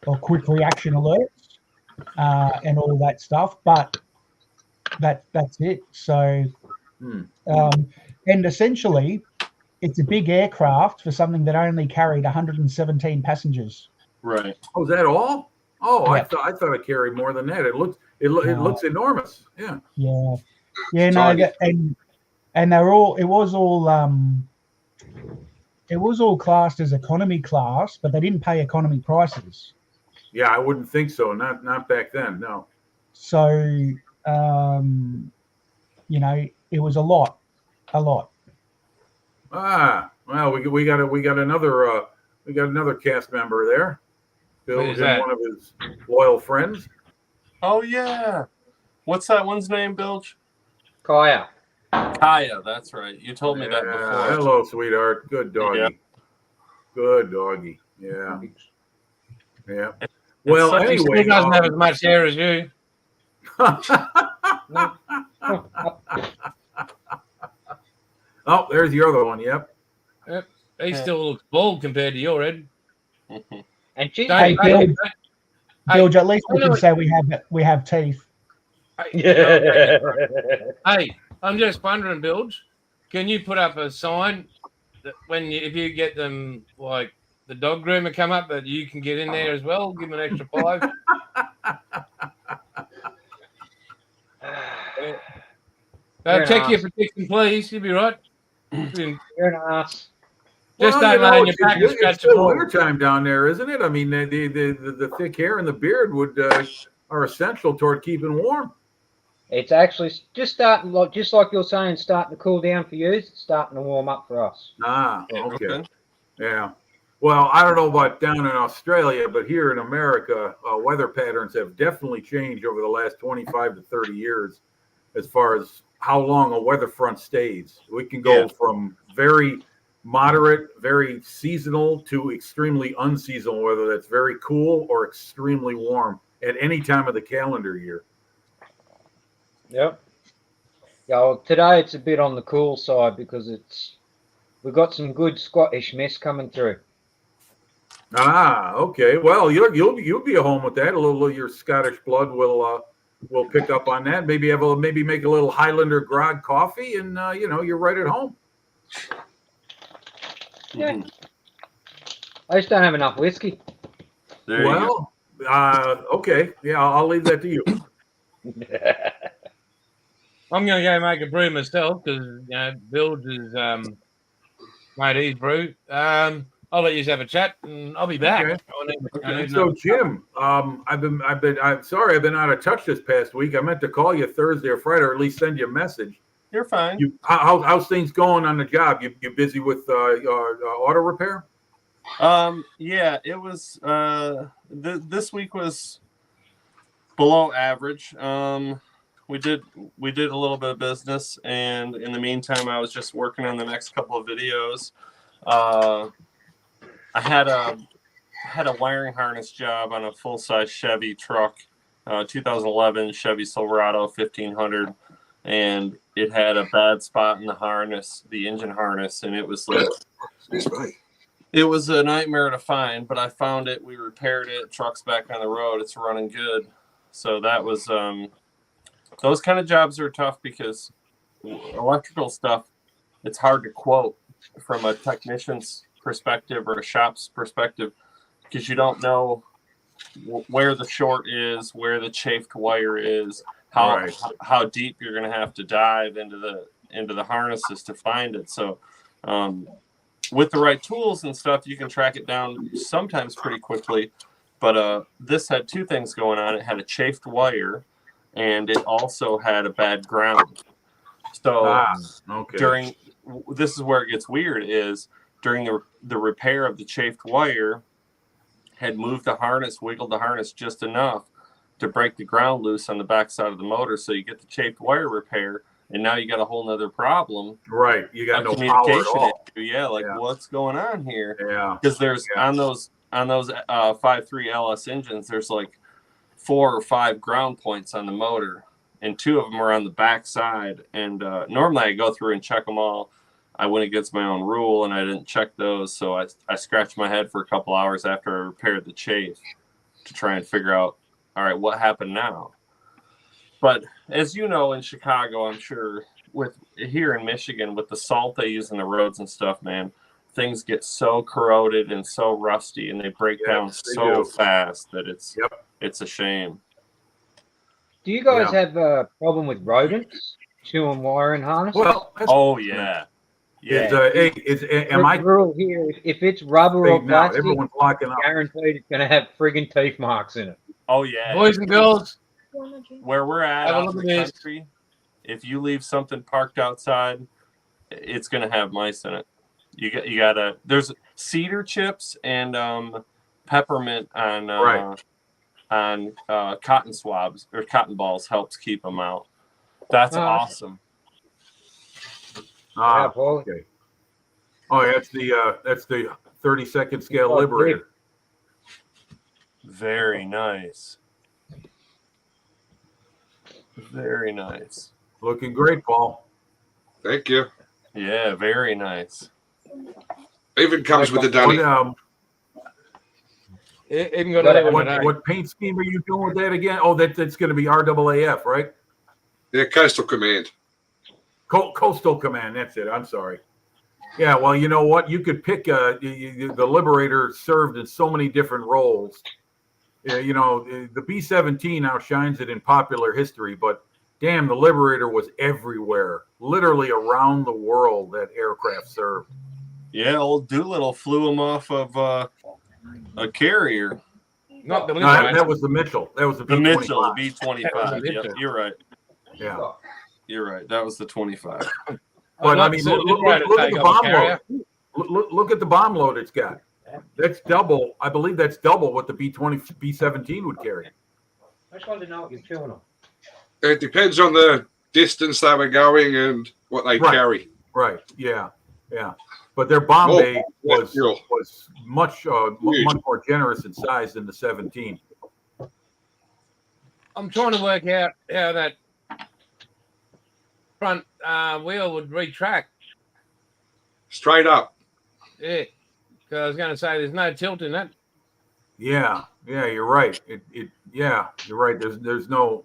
or quick reaction alerts, and all that stuff. But that's it. So, and essentially, it's a big aircraft for something that only carried 117 passengers. Right. Oh, is that all? Oh, Yeah. I thought it carried more than that. It looks enormous. Yeah. Yeah. Yeah. No. Tiny. And they're all. It was all classed as economy class, but they didn't pay economy prices. Yeah, I wouldn't think so. Not back then. No. So, you know, it was a lot. Ah, well, we got another cast member there. Bilge and one of his loyal friends. Oh yeah. What's that one's name, Bilge? Kaya. Kaya, that's right. You told me that before. Hello, sweetheart. Good doggy. Yeah. Good doggy. Yeah. Yeah. It's Well, such a- anyway, He doesn't have as much hair as you. oh, there's the other one. Yep. Yep. He still looks bald compared to your head. And she. Hey, Bilge, at least we can say we have teeth. Hey, I'm just wondering, Bilge, can you put up a sign that if you get them, like the dog groomer come up, that you can get in there as well? Give them an extra $5. Check your protection, please. You'll be right. You're an ass. Just don't lay on your back and scratch the It's ball. wintertime down there, isn't it? I mean, the thick hair and the beard are essential toward keeping warm. It's actually just starting, just like you're saying, starting to cool down for you. It's starting to warm up for us. Ah, okay. Yeah. Well, I don't know about down in Australia, but here in America, weather patterns have definitely changed over the last 25 to 30 years as far as how long a weather front stays. We can go from very moderate, very seasonal to extremely unseasonal, whether that's very cool or extremely warm at any time of the calendar year. Yep. Yeah, well, today it's a bit on the cool side because we've got some good Scottish mist coming through. Ah, okay. Well, you'll be at home with that. A little of your Scottish blood will pick up on that. Maybe make a little Highlander grog coffee, and you're right at home. Yeah. I just don't have enough whiskey. There you go. Okay. Yeah, I'll leave that to you. I'm going to go make a brew myself because, Bilge is made his brew. I'll let you have a chat and I'll be back. Okay. So, Jim, I'm sorry I've been out of touch this past week. I meant to call you Thursday or Friday, or at least send you a message. You're fine. How's things going on the job? You busy with auto repair? Yeah, it was. This week was below average. We did a little bit of business, and in the meantime, I was just working on the next couple of videos. I had a wiring harness job on a full size Chevy truck, 2011 Chevy Silverado 1500, and it had a bad spot in the harness, the engine harness, and it was like, it was a nightmare to find, but I found it. We repaired it. Truck's back on the road. It's running good. So that was, those kind of jobs are tough because electrical stuff, it's hard to quote from a technician's perspective or a shop's perspective because you don't know where the short is, where the chafed wire is, how deep you're going to have to dive into the harnesses to find it. So with the right tools and stuff, you can track it down sometimes pretty quickly. But this had two things going on. It had a chafed wire, and it also had a bad ground. So this is where it gets weird, is during the repair of the chafed wire, had moved the harness, wiggled the harness just enough to break the ground loose on the backside of the motor. So you get the chafed wire repair, and now you got a whole nother problem. Right. You got no communication power at all. issue. Yeah, like what's going on here? Yeah. Because there's on those 5.3 LS engines, there's like 4 or 5 ground points on the motor, and 2 of them are on the backside. And normally I go through and check them all. I went against my own rule and I didn't check those, so I scratched my head for a couple hours after I repaired the chafe to try and figure out, all right, what happened now? But as you know, in Chicago, I'm sure, with here in Michigan, with the salt they use in the roads and stuff, man, things get so corroded and so rusty, and they break down so fast that it's a shame. Do you guys have a problem with rodents chewing wire and harness? Well, yeah. Am I rural here? If it's rubber or plastic, everyone's locking up. Guaranteed it's going to have friggin' teeth marks in it. Oh yeah, boys and girls, where we're at out in the country, if you leave something parked outside, it's going to have mice in it. You gotta. There's cedar chips and peppermint on cotton swabs or cotton balls helps keep them out. That's awesome. Okay. Oh, that's the 32nd scale Liberator. Very nice. Very nice. Looking great, Paul. Thank you. Yeah, very nice. Even comes with the dummy. What paint scheme are you doing with that again? Oh, that's going to be RAAF, right? Yeah, Coastal Command. Coastal Command, that's it. I'm sorry. Yeah, well, you know what? You could pick the Liberator served in so many different roles. You know, the B-17 outshines it in popular history, but damn, the Liberator was everywhere, literally around the world that aircraft served. Yeah, old Doolittle flew him off of a carrier. Not the that was the Mitchell. That was the B-25. Mitchell, the B-25. Yep, you're right. Yeah. You're right. That was the 25. But I mean, look at the bomb load. Look at the bomb load it's got. That's double. I believe that's double what the B-17 would carry. I just wanted to know what you're chewing on. It depends on the distance they were going and what they carry. Right. Yeah. Yeah. But their bomb bay was much more generous in size than the 17. I'm trying to work out how that front wheel would retract. Straight up. Yeah. Because I was going to say there's no tilt in that. Yeah. Yeah, you're right. Yeah, you're right. There's no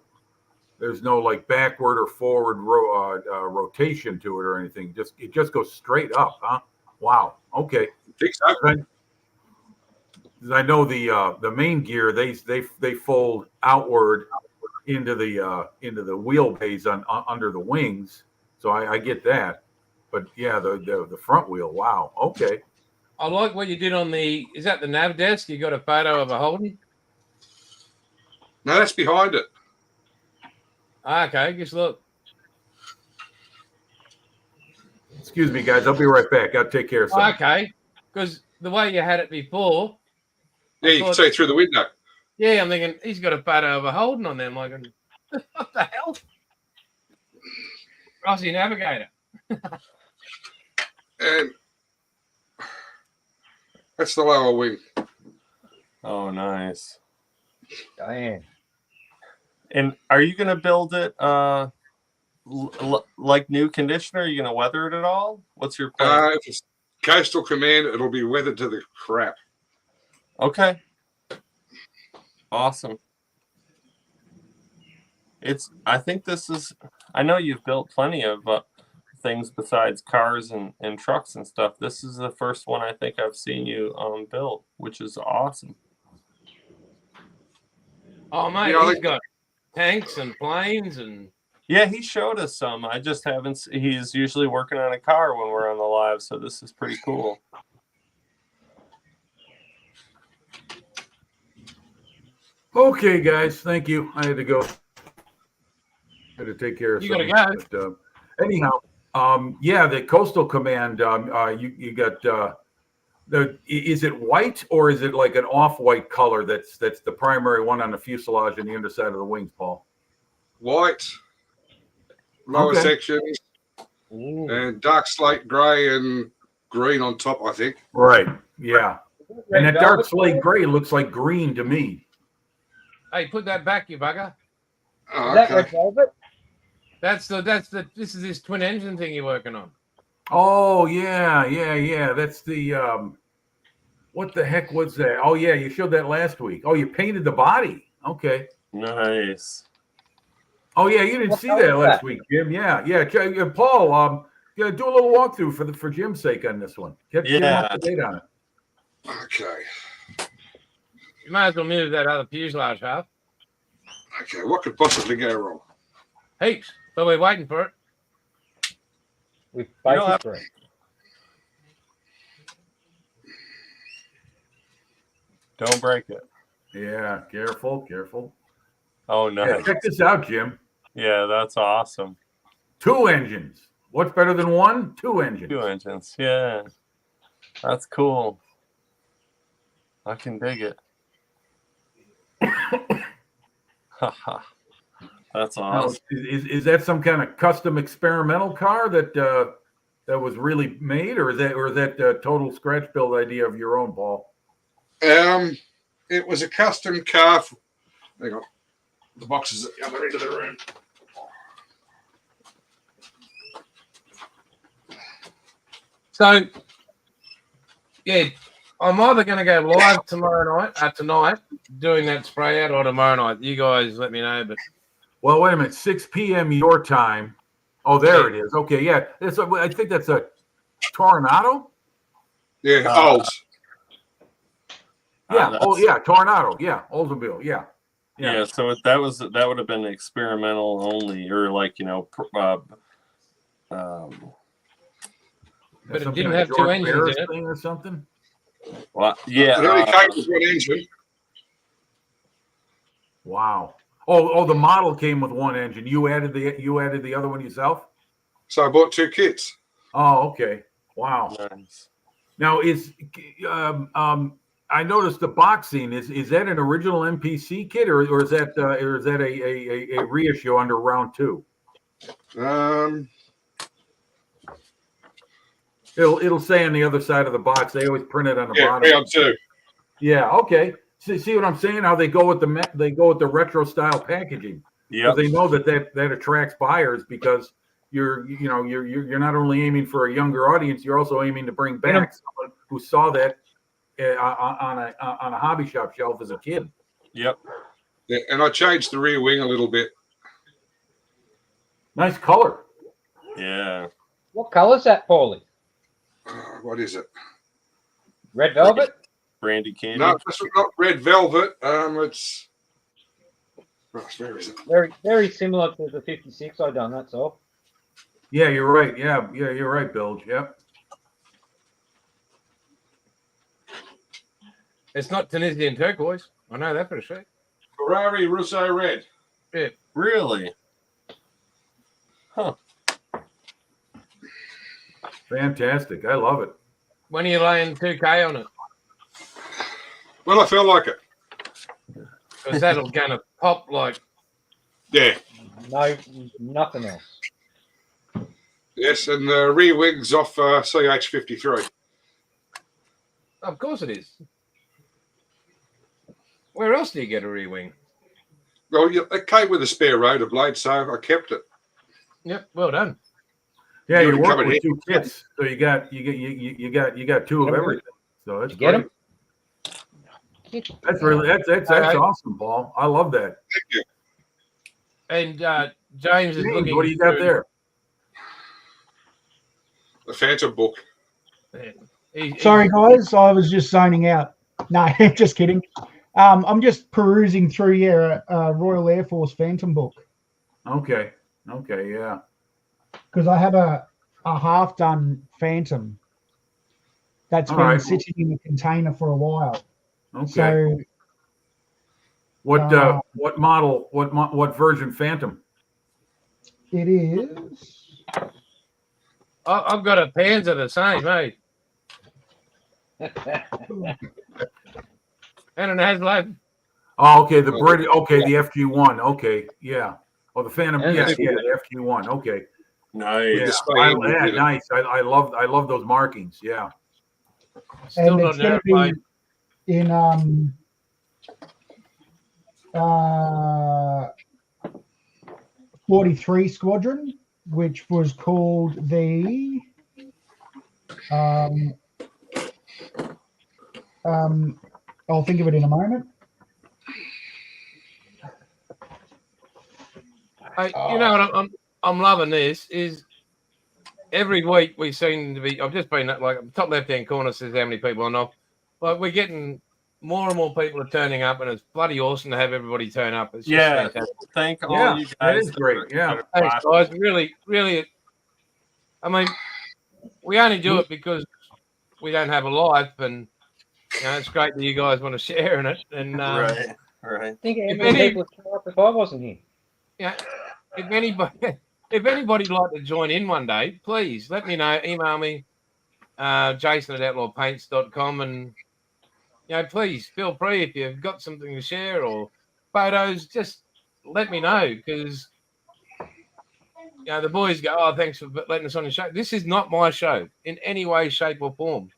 like backward or forward rotation to it or anything. It just goes straight up, huh? Wow. Okay. I think so. I know the main gear they fold outward into the wheel bays under the wings, so I get that. But yeah, the front wheel. Wow. Okay. I like what you did on is that the nav desk? You got a photo of a Holden? No, that's behind it. Okay, just look. Excuse me, guys. I'll be right back. I'll take care of something. Okay, because the way you had it before. Yeah, you can see through the window. Yeah, I'm thinking he's got a photo of a Holden on them. Like, what the hell? Aussie Navigator. And that's the lower wing. Oh, nice. Diane. And are you going to build it like new conditioner? Are you gonna weather it at all? What's your plan? If it's Coastal Command, it'll be weathered to the crap. Okay. Awesome. I think this is, I know you've built plenty of things besides cars and trucks and stuff. This is the first one I think I've seen you build, which is awesome. Oh, mate, Yeah, he's got tanks and planes and. Yeah, he showed us some. I just haven't. He's usually working on a car when we're on the live, so this is pretty cool. Okay, guys, thank you. I had to go. Had to take care of You something. gotta But, anyhow, yeah, the Coastal Command. You got is it white or is it like an off-white color? That's the primary one on the fuselage and the underside of the wings, Paul. White, lower Okay. sections, and dark slate grey and green on top, I think. Right. Yeah. And that dark velvet slate gray looks like green to me. Hey, put that back, you bugger. Oh, Is that okay. red velvet? This is this twin engine thing you're working on. Oh yeah. That's the what the heck was that? Oh yeah, you showed that last week. Oh, you painted the body. Okay. Nice. Oh yeah, you didn't What see color that is last that? week, Jim. Yeah. Paul, yeah, do a little walkthrough for Jim's sake on this one. Get him up to date on it. Okay. You might as well move that other fuselage half. Okay. What could possibly go wrong? Heaps. But we're waiting for it. With You don't basic have- green. Don't break it. Yeah, careful. Oh, Yeah, nice. check this out, Jim. Yeah, that's awesome. 2 engines. What's better than 1? 2 engines. 2 engines. Yeah. That's cool. I can dig it. Haha. That's Now, awesome. is that some kind of custom experimental car that was really made, or is that a total scratch build idea of your own, Paul? It was a custom car. Hang on. The boxes at the other end of the room. So, yeah, I'm either going to go live tonight, doing that spray out, or tomorrow night. You guys let me know. But Well, wait a minute. 6 p.m. your time. Oh, there it is. Okay, yeah. I think that's a Tornado. Yeah, old. Yeah. that's- Oh, yeah. Tornado. Yeah. Oldsmobile. Yeah. Yeah, so that would have been experimental only, or like But it Some didn't kind of have 2 George engines Barris in it. thing or something. well, yeah. It only came with one engine. Wow. Oh, the model came with 1 engine. You added the other one yourself. So I bought 2 kits. Oh, okay. Wow. Nice. Now I noticed the boxing is that an original MPC kit or is that a reissue under round 2? It'll say on the other side of the box. They always print it on the Yeah, bottom. round 2. Yeah. Okay. See what I'm saying? How they go with the retro style packaging. Yep. Because they know that attracts buyers because you're not only aiming for a younger audience, you're also aiming to bring back someone who saw that on a hobby shop shelf as a kid. Yep. Yeah, and I changed the rear wing a little bit. Nice color. Yeah. What color's that, Paulie? What is it? Red velvet? Brandy candy. No, it's not red velvet. It's where is it? Very, very similar to the 56 I done, that's all. Yeah, you're right. Yeah, you're right, Bilge. Yep. It's not Tunisian turquoise. I know that for sure. Ferrari Russo red. Yeah. Really? Huh. Fantastic. I love it. When are you laying 2K on it? Well, I felt like it. Because that'll gonna pop like. Yeah. No, nothing else. Yes, and the rear wing's off CH53. Of course it is. Where else do you get a rear wing? Well, it came with a spare rotor blade, so I kept it. Yep, well done. Yeah, You you're covered working with it. 2 kits, so you got 2 of everything. So that's You get great. them? That's really that's awesome, Paul. I love that. Thank you. And James is James, looking. what do you got through- there? The Phantom book. Sorry, guys, I was just zoning out. No, just kidding. I'm just perusing through Royal Air Force Phantom book Okay, yeah. because I have a half-done Phantom that's All been right. sitting in a container for a while. Okay. So What model? What version Phantom? it is. I've got a Panzer the same, eh? And it has like Oh, okay, the British. Okay, the FG1. Okay, yeah. Oh, the Phantom. Yeah, the FG1. Okay. Nice. Yeah, nice. I love those markings. Yeah. still And not it's an going to airplane. be in 43 Squadron, which was called the I'll think of it in a moment. You know what I'm loving this is every week we seem to be. I've just been like top left hand corner says how many people are not. Like we're getting more and more people are turning up, and it's bloody awesome to have everybody turn up. It's just fantastic. Thank all Yeah, you that guys. is great. Yeah. Thanks, guys. Really, really. I mean, we only do it because we don't have a life, and you know, it's great that you guys want to share in it. And Right. I think how If many any- people would show up if I wasn't here? yeah, if anybody'd like to join in one day, please let me know. Email me, jason@outlawpaints.com, and you know, please feel free if you've got something to share or photos, just let me know because you know the boys go, oh, thanks for letting us on the show. This is not my show in any way, shape, or form.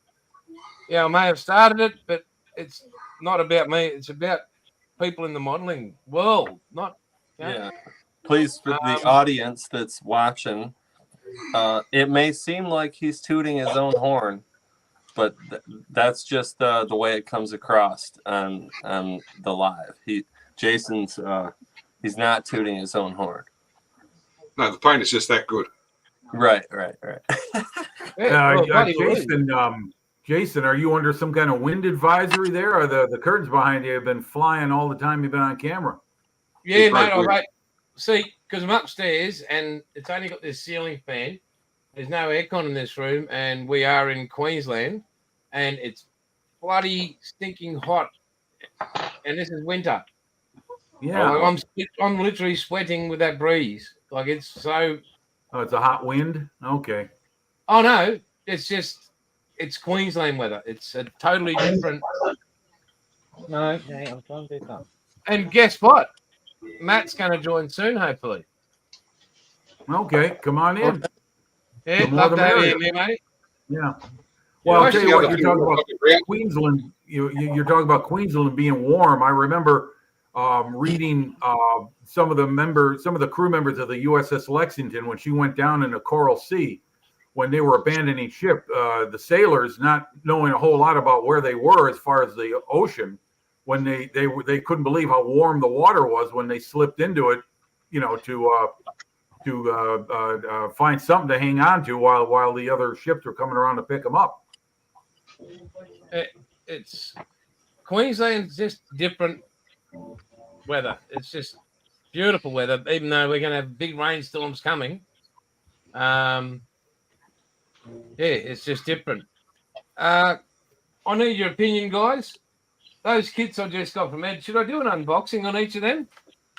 Yeah, I may have started it, but it's not about me. It's about people in the modeling world, not you know, Yeah. Please, for the audience that's watching, it may seem like he's tooting his own horn, but that's just the way it comes across on the live. Jason's he's not tooting his own horn. No, the paint is just that good. Right. yeah, well, bloody Jason, are you under some kind of wind advisory there, or the curtains behind you have been flying all the time you've been on camera? yeah, It's mate. right All here. right. See, because I'm upstairs and it's only got this ceiling fan. There's no aircon in this room, and we are in Queensland, and it's bloody stinking hot. And this is winter. Yeah. Like, I'm literally sweating with that breeze. Like it's so. Oh, it's a hot wind. Okay. Oh no, it's Queensland weather. It's a totally different. No, I'm trying to do something. And guess what? Matt's going to join soon, hopefully. Okay, come on in. Yeah, The more love the to have merrier. you here, mate. Yeah. Well, I'll tell you The what, other you're talking thing- about Queensland. You're talking about Queensland being warm. I remember reading some of the crew members of the USS Lexington when she went down in the Coral Sea, when they were abandoning ship. The sailors, not knowing a whole lot about where they were as far as the ocean, when they couldn't believe how warm the water was when they slipped into it, you know, to find something to hang on to while the other ships were coming around to pick them up. It's Queensland's just different weather. It's just beautiful weather, even though we're going to have big rainstorms coming. Yeah, it's just different. I need your opinion, guys. Those kits I just got from Ed, should I do an unboxing on each of them?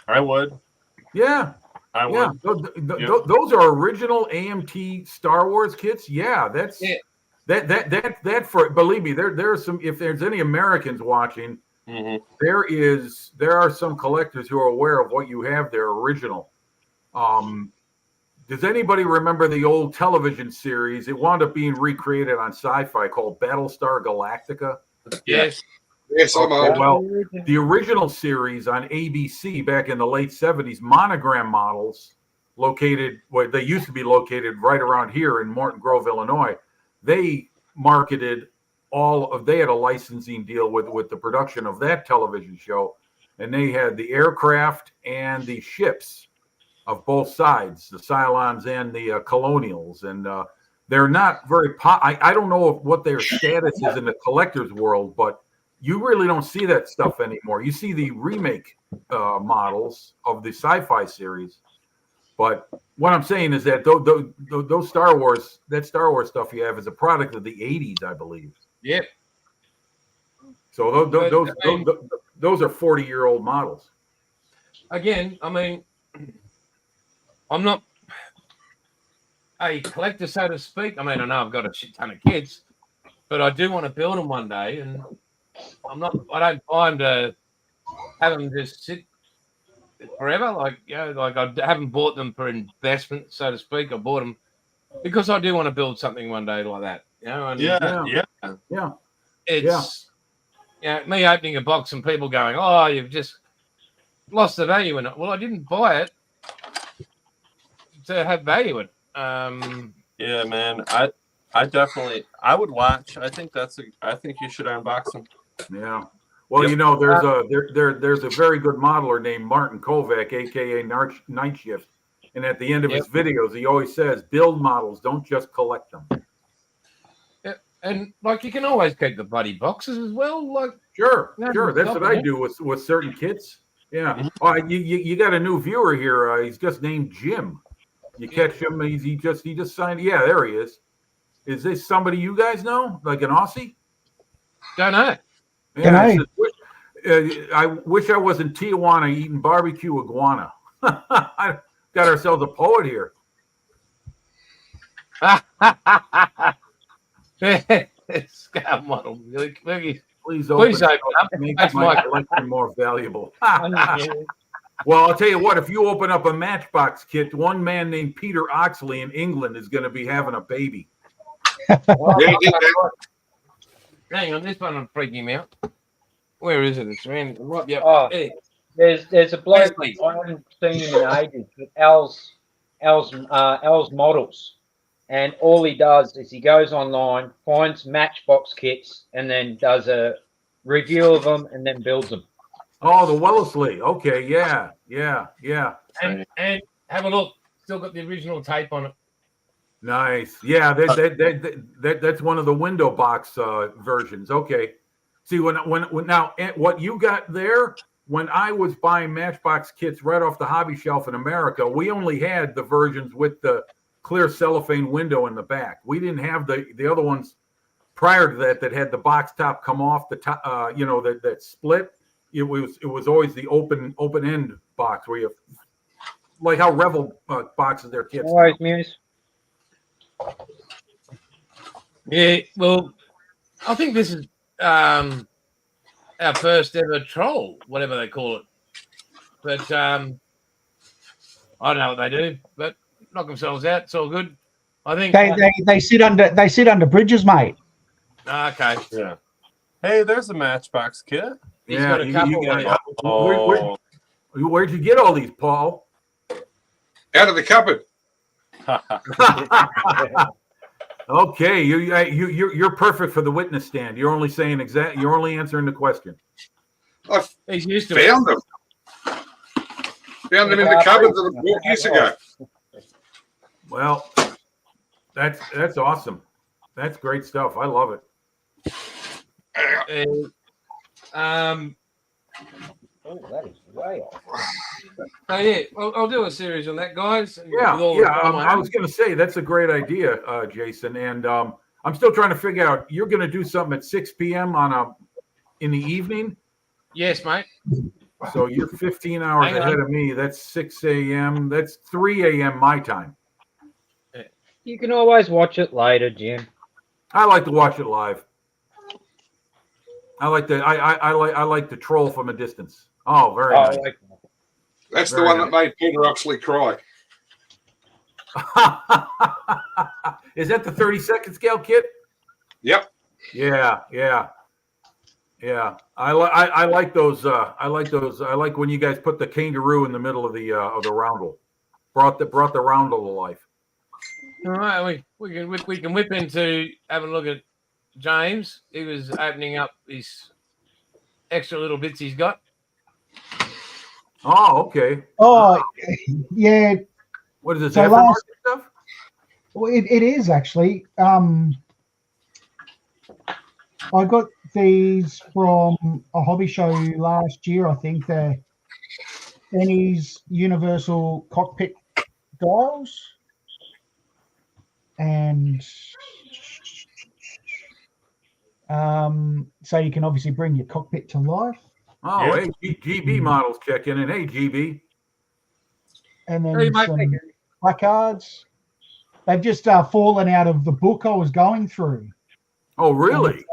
I would. Yeah. I Yeah, would. those are original AMT Star Wars kits. Yeah, that's that for, believe me, there are some, if there's any Americans watching, there are some collectors who are aware of what you have there original. Does anybody remember the old television series? It wound up being recreated on Sci-Fi called Battlestar Galactica. Yes. Yes, I'm Okay, old. well, the original series on ABC back in the late 70s, Monogram Models located, well, they used to be located right around here in Morton Grove, Illinois. They marketed they had a licensing deal with the production of that television show, and they had the aircraft and the ships of both sides, the Cylons and the Colonials, and they're not very. I don't know what their status is in the collector's world, but you really don't see that stuff anymore. You see the remake models of the sci-fi series, but what I'm saying is that those Star Wars stuff you have is a product of the '80s, I believe. Yep. So those are 40-year-old models. Again, I mean, I'm not a collector, so to speak. I mean, I know I've got a shit ton of kids, but I do want to build them one day, and I don't mind to have them just sit forever. Like, like I haven't bought them for investment, so to speak. I bought them because I do want to build something one day like that. And it's me opening a box and people going, "Oh, you've just lost the value in it." Well, I didn't buy it to have value in it. Yeah, man. I definitely would watch. I think you should unbox them. Yeah. Well, there's a very good modeler named Martin Kovac, aka Night Shift, and at the end of his videos, he always says, "Build models, don't just collect them." Yeah, and like you can always keep the bloody boxes as well. Like sure, that's what I do with certain kits. Yeah. Mm-hmm. Oh, you got a new viewer here. He's just named Jim. You catch him? He just signed. Yeah, there he is. Is this somebody you guys know, like an Aussie? Don't know. Yeah, I wish I was in Tijuana eating barbecue iguana. I got ourselves a poet here. Scout model. Please open up. Make my collection more valuable. Well, I'll tell you what, if you open up a Matchbox kit, one man named Peter Oxley in England is going to be having a baby. Hang on, this one will freak him out. Where is it? It's around. Right, yep. Oh, Hey. there's a bloke Please. I haven't seen him in ages, but Al's Models, and all he does is he goes online, finds Matchbox kits, and then does a review of them, and then builds them. Oh, the Wellesley. Okay, yeah. And have a look. Still got the original tape on it. Nice. Yeah, that's one of the window box versions. Okay. See, when now what you got there, when I was buying Matchbox kits right off the hobby shelf in America, we only had the versions with the clear cellophane window in the back. We didn't have the other ones prior to that had the box top come off the top, that split. It was always the open end box where you, like how Revel boxes their kits. Always, Muse. Yeah, well, I think this is our first ever troll, whatever they call it. But I don't know what they do, but knock themselves out. It's all good. I think they sit under bridges, mate. Okay. Yeah. Hey, there's a Matchbox kit. He's got a couple. Where'd you get all these, Paul? Out of the cupboard. Okay, you're perfect for the witness stand. You're only saying you're only answering the question. He's used to Found them. Found them in the cupboards of the 4 years ago. Well, that's awesome. That's great stuff. I love it. Oh, that is way off. So yeah, I'll do a series on that, guys. Yeah. I was going to say that's a great idea, Jason. And I'm still trying to figure out. You're going to do something at 6 p.m. in the evening. Yes, mate. So you're 15 hours ahead of me. That's 6 a.m. That's 3 a.m. my time. You can always watch it later, Jim. I like to watch it live. I like to troll from a distance. Oh, very nice. That's the one that made Peter Oxley cry. Is that the 30-second scale kit? Yep. Yeah. I like those. I like those. I like when you guys put the kangaroo in the middle of the roundel. brought the roundel to life. All right, we can whip into having a look at James. He was opening up his extra little bits he's got. Oh, okay. Oh, yeah. What is this? So Aftermarket stuff? Well, it is actually. I got these from a hobby show last year, I think. They're Benny's Universal Cockpit dials. And so you can obviously bring your cockpit to life. Oh, Yeah. hey, GB models check in, and hey, GB. And then Hey, mate. some placards. They've just fallen out of the book I was going through. Oh, really?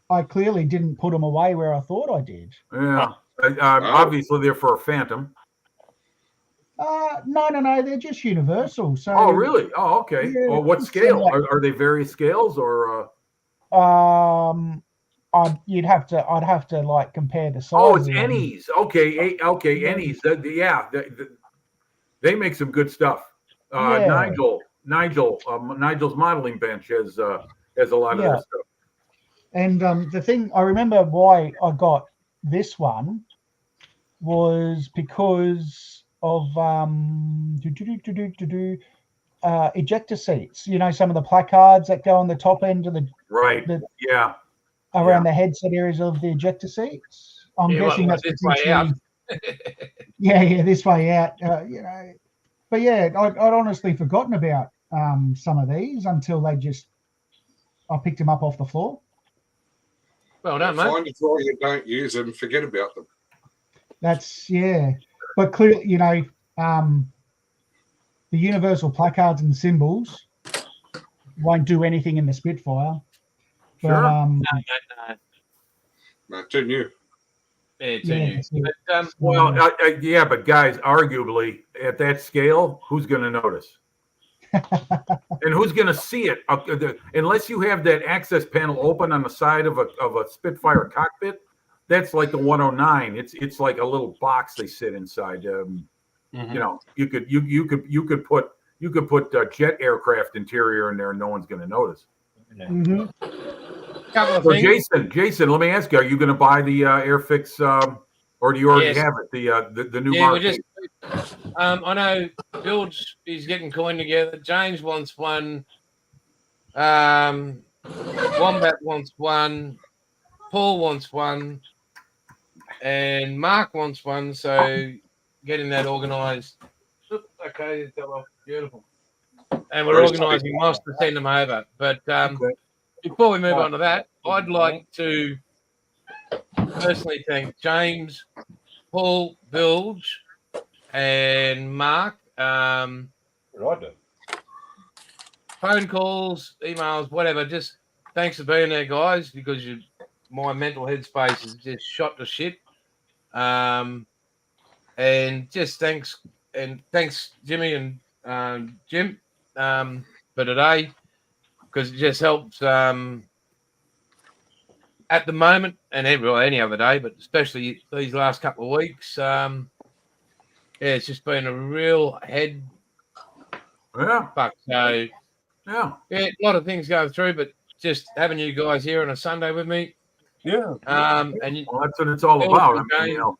I clearly didn't put them away where I thought I did. Yeah. Obviously, they're for a Phantom. No, they're just universal. So. Oh, really? Oh, okay. Yeah, Well, what it's scale? like- Are they various scales or? I'd have to like compare the size. Oh, it's Ennies. Okay, Ennies. They make some good stuff. Yeah. Nigel's modeling bench has a lot of their stuff. And the thing I remember why I got this one was because of ejector seats. You know, some of the placards that go on the top end of the Right. around the headset areas of the ejector seats. I'm guessing that's this way out. yeah, this way out. You know, but yeah, I'd honestly forgotten about some of these until I picked them up off the floor. Well done, mate. Find a drawer you don't use and forget about them. That's but clearly, you know, the universal placards and symbols won't do anything in the Spitfire. Sure. But, No. No, too new. Yeah, too new. But, Well, but guys, arguably at that scale, who's going to notice? And who's going to see it? Unless you have that access panel open on the side of a Spitfire cockpit, that's like the 109. It's like a little box they sit inside. You know, you could put jet aircraft interior in there, and no one's going to notice. Mhm. couple of So things. Jason, let me ask you: are you going to buy the Airfix, or do you already Yes. have it? The new Yeah, mark? I know Bilge is getting coin together. James wants one. Wombat wants one. Paul wants one. And Mark wants one. So getting that organised. Okay, beautiful. And we're organising MOS to send them over. But before we move on to that, I'd like to personally thank James, Paul, Bilge, and Mark. Phone calls, emails, whatever. Just thanks for being there, guys, because my mental headspace is just shot to shit. And just thanks Jimmy and Jim for today, because it just helps at the moment, and any other day, but especially these last couple of weeks. It's just been a real head fuck. So a lot of things going through, but just having you guys here on a Sunday with me. Yeah. And That's what it's all about. I mean, you know,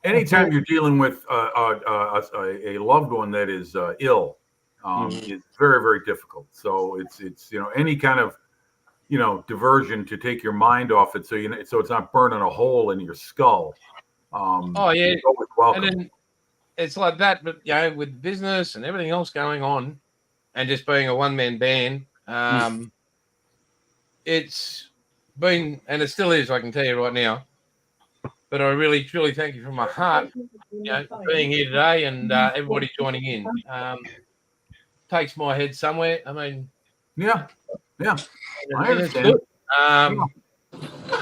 anytime you're dealing with a loved one that is ill, it's very, very difficult. So it's you know, any kind of, you know, diversion to take your mind off it, so so it's not burning a hole in your skull. oh yeah, it's always welcome. and then it's like that, but you know, with business and everything else going on, and just being a one-man band, it's been, and it still is, I can tell you right now. But I really, truly thank you from my heart, you know, for being here today, and everybody joining in. Takes my head somewhere. I mean, yeah, I and it's understand. good.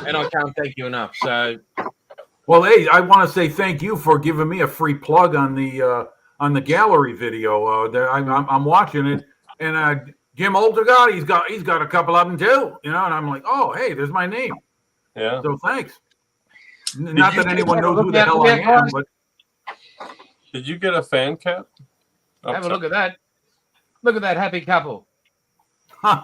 And I can't thank you enough. So, well, hey, I want to say thank you for giving me a free plug on the gallery video. I'm watching it, and Jim Oldergott, he's got a couple of them too, you know, and I'm like, oh, hey, there's my name. Yeah. So thanks. Not that anyone knows who the hell I am, but Did you get a fan cap? Have a look at that. Look at that happy couple. Yeah,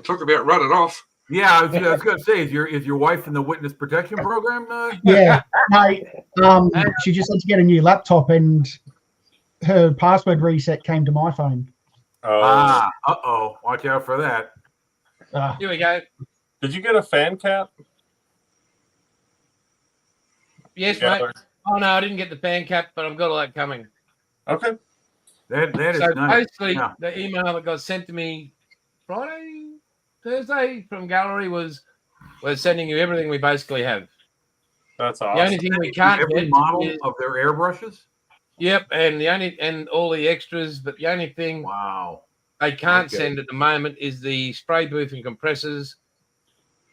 talk about running off. Yeah, I was going to say, is your wife in the witness protection program? Yeah, mate. She just had to get a new laptop, and her password reset came to my phone. Uh-oh. Watch out for that. Here we go. Did you get a fan cap? Yes, Yeah. mate. Oh no, I didn't get the fan cap, but I've got all that coming. Okay. That is So nice. basically, Yeah. the email that got sent to me Thursday from Gallery was, we're sending you everything we basically have. That's The awesome. only thing we can't Every get model is, of their airbrushes? yep, and all the extras, but the only thing Wow. they can't Okay. send at the moment is the spray booth and compressors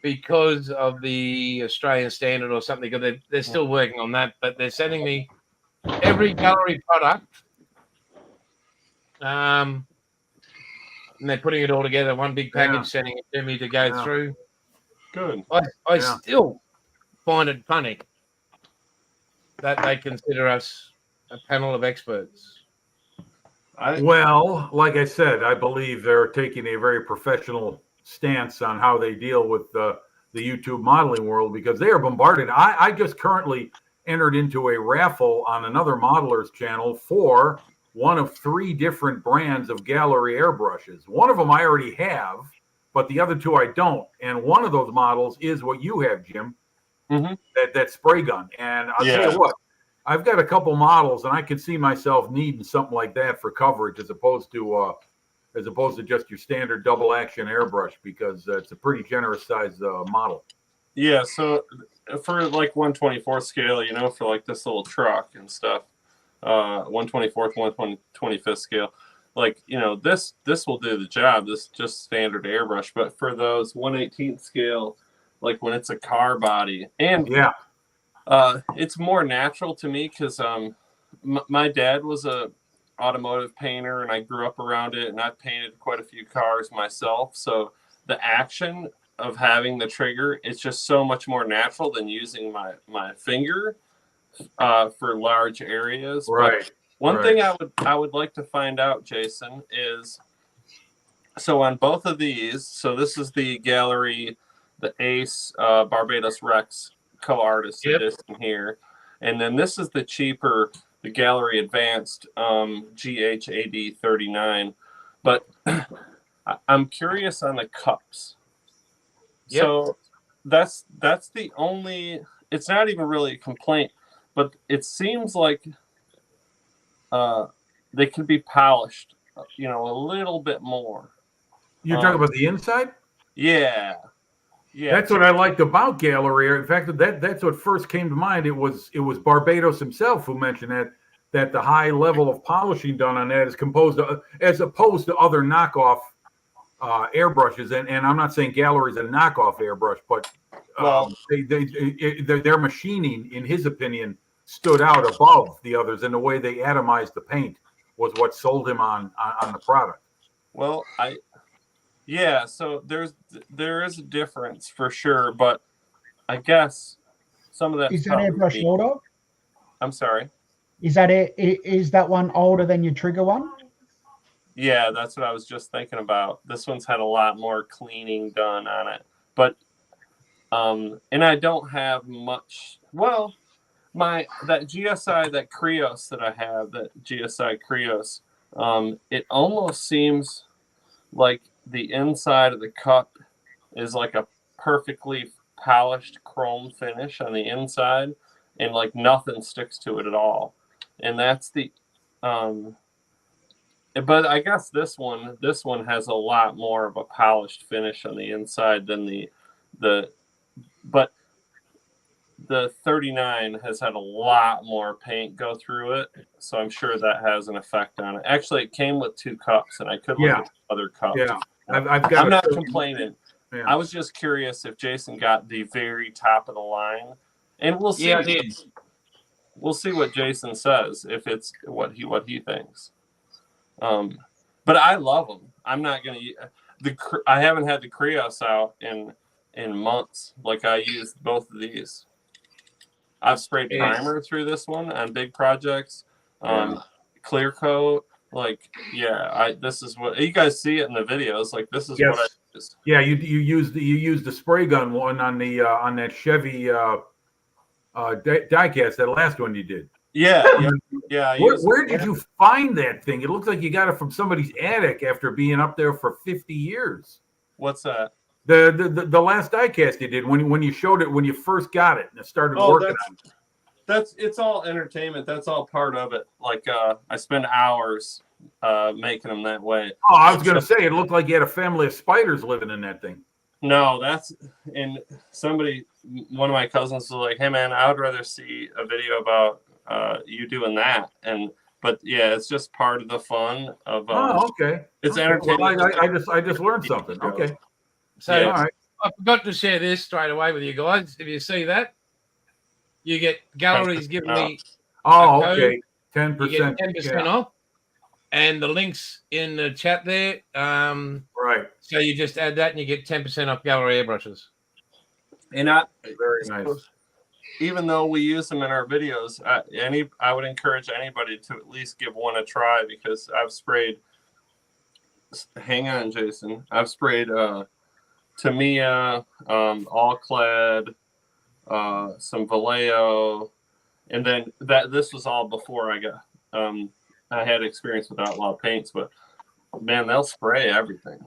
because of the Australian standard or something. Because they're still working on that, but they're sending me every Gallery product. And they're putting it all together, one big package, Yeah. sending it to me to go Yeah. through. Good. I Yeah. still find it funny that they consider us a panel of experts. Well, like I said, I believe they're taking a very professional stance on how they deal with the YouTube modeling world because they are bombarded. I just currently entered into a raffle on another modeler's channel for one of 3 different brands of Gallery airbrushes. One of them I already have, but the other 2 I don't. And one of those models is what you have, Jim, that spray gun. And I'll tell you what, I've got a couple models, and I can see myself needing something like that for coverage as opposed to just your standard double action airbrush because it's a pretty generous size model. Yeah, so for like 1/24 scale, you know, for like this little truck and stuff, 1/24th, 1/25th scale, like, you know, this will do the job. This just standard airbrush, but for those 1/18th scale, like when it's a car body, and Yeah. it's more natural to me because my dad was a automotive painter and I grew up around it, and I've painted quite a few cars myself. So the action of having the trigger, it's just so much more natural than using my finger for large areas. Right. But one thing I would like to find out, Jason, is so on both of these, so this is the Gallery, the Ace Barbados Rex co-artist edition here, and then this is the cheaper, the Gallery Advanced GHAD 39. But I'm curious on the cups. So that's the only, it's not even really a complaint, but it seems like they could be polished, you know, a little bit more. You're talking about the inside? Yeah. That's what I liked about Gallery. In fact, that's what first came to mind. It was Barbados himself who mentioned that the high level of polishing done on that as opposed to other knockoff airbrushes. And I'm not saying Gallery's a knockoff airbrush, but their machining, in his opinion, stood out above the others, and the way they atomized the paint was what sold him on the product. Well, so there is a difference for sure, but I guess some of that is that airbrush older? I'm sorry. Is that one older than your trigger one? Yeah, that's what I was just thinking about. This one's had a lot more cleaning done on it, but and I don't have much. Well, that GSI, that Krios that I have, that GSI Krios, it almost seems like the inside of the cup is like a perfectly polished chrome finish on the inside, and like nothing sticks to it at all. And that's the but I guess this one has a lot more of a polished finish on the inside than but the 39 has had a lot more paint go through it, so I'm sure that has an effect on it. Actually, it came with 2 cups, and I could look at the other cups. Yeah, I'm not complaining. Yeah. I was just curious if Jason got the very top of the line, and we'll see. Yeah, I did. We'll see what Jason says, if it's what he thinks. But I love them. I'm not gonna. I haven't had the Krios out in months. Like, I used both of these. I've sprayed primer through this one on big projects. Clear coat. Like, yeah, this is what you guys see it in the videos. Like, this is what I use. Yeah, you used the spray gun one on that Chevy diecast, that last one you did. Yeah. Where did you find that thing? It looks like you got it from somebody's attic after being up there for 50 years. What's that? The last diecast you did when you showed it when you first got it and it started working on it. It's all entertainment. That's all part of it. Like I spend hours making them that way. Oh, I was gonna say it looked like you had a family of spiders living in that thing. No, one of my cousins was like, "Hey man, I would rather see a video about you doing that." But yeah, it's just part of the fun of. Okay. It's okay. entertainment. Well, I just learned something. Okay. So all right. I forgot to share this straight away with you guys. If you see that, you get galleries giving me. Oh, okay. 10%. You get 10% off, and the links in the chat there. Right. So you just add that, and you get 10% off gallery airbrushes. And very nice. Even though we use them in our videos, I would encourage anybody to at least give one a try because I've sprayed. Hang on, Jason. I've sprayed Tamiya, All Clad, some Vallejo, and then this was all before I got. I had experience with Outlaw paints, but man, they'll spray everything.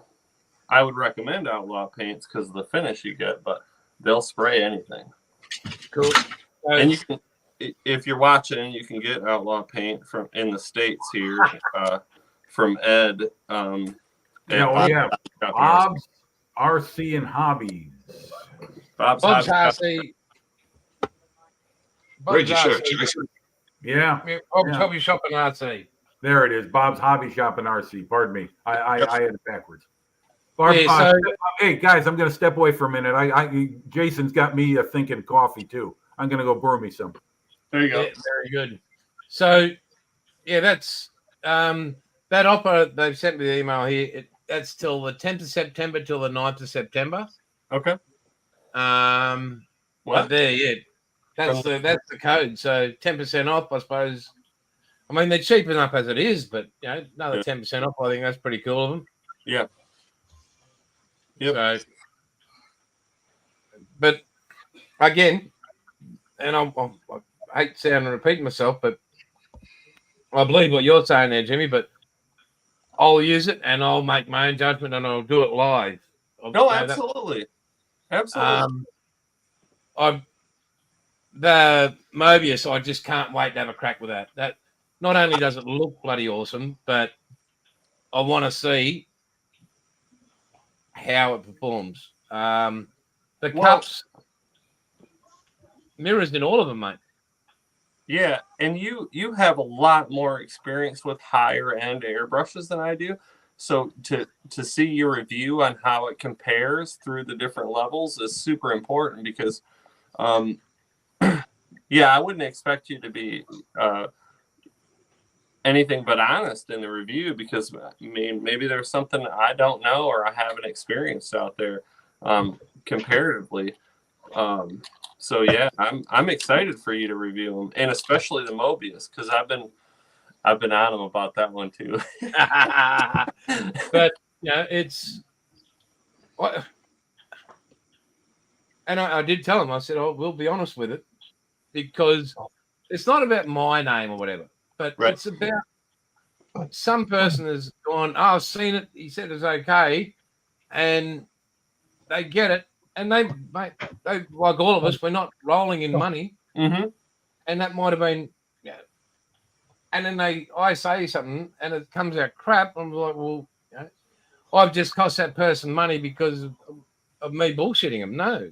I would recommend Outlaw paints because of the finish you get, but they'll spray anything. Cool. And you can, if you're watching, you can get Outlaw paint in the States here from Ed. Bob's RC and Hobbies. Bob's RC. Read your shirt, Jason. Yeah. Hobby Shop and RC. There it is. Bob's Hobby Shop and RC. Pardon me. I had it backwards. Hey guys, I'm going to step away for a minute. Jason's got me thinking coffee too. I'm going to go brew me some. There you go. Yeah, very good. So, yeah, that's that offer they've sent me the email here. That's till the 10th of September till the 9th of September. Okay. But there, yeah, that's the code. So 10% off, I suppose. I mean, they're cheap enough as it is, but another 10% off. I think that's pretty cool of them. Yeah. Yep. So, but again, and I hate sounding repeating myself, but I believe what you're saying there, Jimmy. But I'll use it and I'll make my own judgment and I'll do it live. Absolutely. The Mobius, I just can't wait to have a crack with that. That not only does it look bloody awesome, but I want to see how it performs. The cups, mirrors in all of them, mate. Yeah, and you have a lot more experience with higher end airbrushes than I do. So to see your review on how it compares through the different levels is super important because, I wouldn't expect you to be anything but honest in the review because maybe there's something I don't know or I haven't experienced out there comparatively. So yeah, I'm excited for you to review them, and especially the Mobius because I've been on them about that one too. But it's what, and I did tell him. I said, "Oh, we'll be honest with it, because it's not about my name or whatever, but it's about some person has gone. Oh, I've seen it. He said it's okay, and they get it." And they like all of us, we're not rolling in money, and that might have been, And then I say something, and it comes out crap. I'm like, well, I've just cost that person money because of me bullshitting them. No,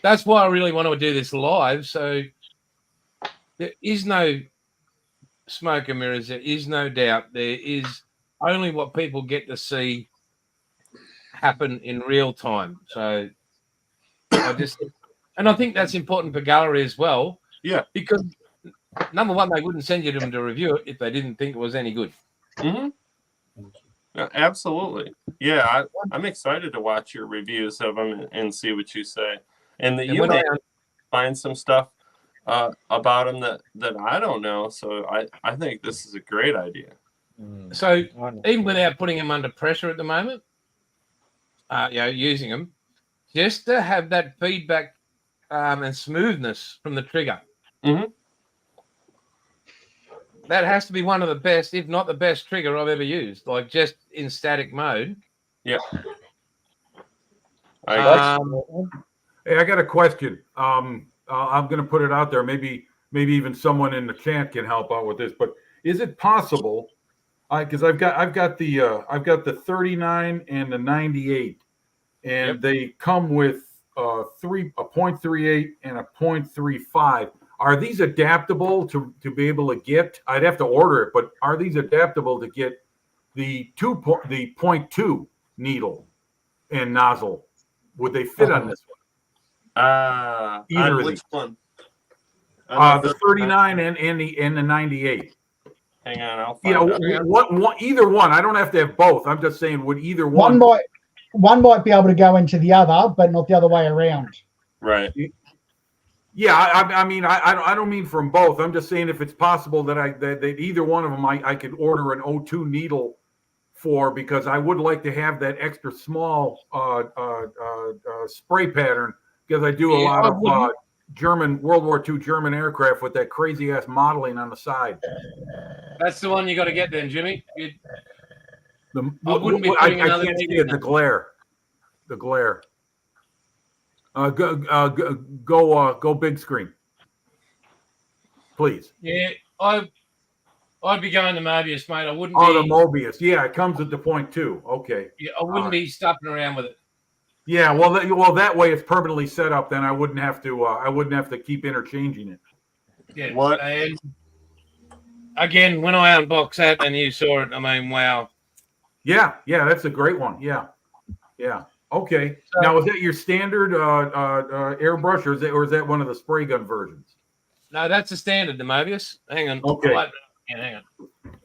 that's why I really want to do this live. So there is no smoke and mirrors. There is no doubt. There is only what people get to see happen in real time. So I think that's important for gallery as well. Yeah. Because number one, they wouldn't send you them to review it if they didn't think it was any good. Absolutely. Yeah, I'm excited to watch your reviews of them and see what you say. And you may find some stuff about them that I don't know. So I think this is a great idea. So even without putting them under pressure at the moment, using them, just to have that feedback and smoothness from the trigger. Mm-hmm. That has to be one of the best, if not the best trigger I've ever used, like just in static mode. Yeah. Hey, I got a question. I'm going to put it out there. Maybe even someone in the chat can help out with this. But is it possible? Because I've got the 39 and the 98, and they come with a 0.38 and a 0.35. Are these adaptable to be able to get? I'd have to order it, but are these adaptable to get the 0.2 needle and nozzle? Would they fit on this one? Either of which these. one? The 39 and the 98. Hang on, I'll find out. What either one. I don't have to have both. I'm just saying, would either one? One might be able to go into the other, but not the other way around. Right. Yeah, I mean, I don't mean from both. I'm just saying if it's possible that that either one of them I could order an O2 needle for, because I would like to have that extra small spray pattern, because I do a lot of German World War II German aircraft with that crazy ass modeling on the side. That's the one you got to get then, Jimmy. I can't see it. The glare. Go big screen, please. Yeah, I'd be going to Mobius, mate. I wouldn't. The Mobius. Yeah, it comes with the 0.2. Okay. Yeah, I wouldn't be stuffing around with it. Yeah, well, that way it's permanently set up. Then I wouldn't have to keep interchanging it. Yeah. What? And again, when I unboxed that and you saw it, I mean, wow. Yeah, that's a great one. Yeah. Okay. So, now, is that your standard airbrush, or is that one of the spray gun versions? No, that's the standard, the Mobius. Hang on. Okay. Hang on.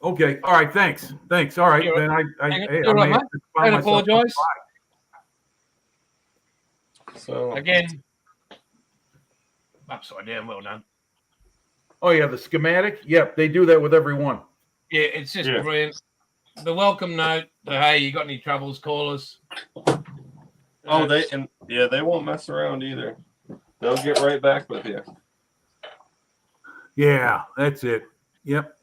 Okay. All right. Thanks. All right. Then I apologize. So again, upside down. Well done. Oh yeah, the schematic. Yep, they do that with every one. Yeah, it's just brilliant. The welcome note. Hey, you got any troubles? Call us. They won't mess around either. They'll get right back with you. Yeah, that's it. Yep.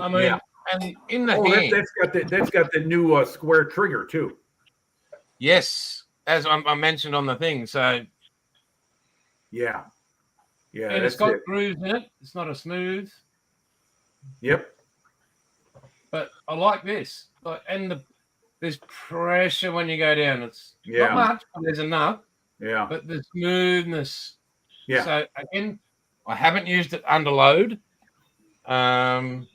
I mean, and in the hand, that's got the new square trigger too. Yes, as I mentioned on the thing. So yeah, and it's got grooves in it. It's not a smooth. Yep. But I like this. There's pressure when you go down. It's not much, but there's enough. Yeah. But the smoothness. Yeah. So again, I haven't used it under load. And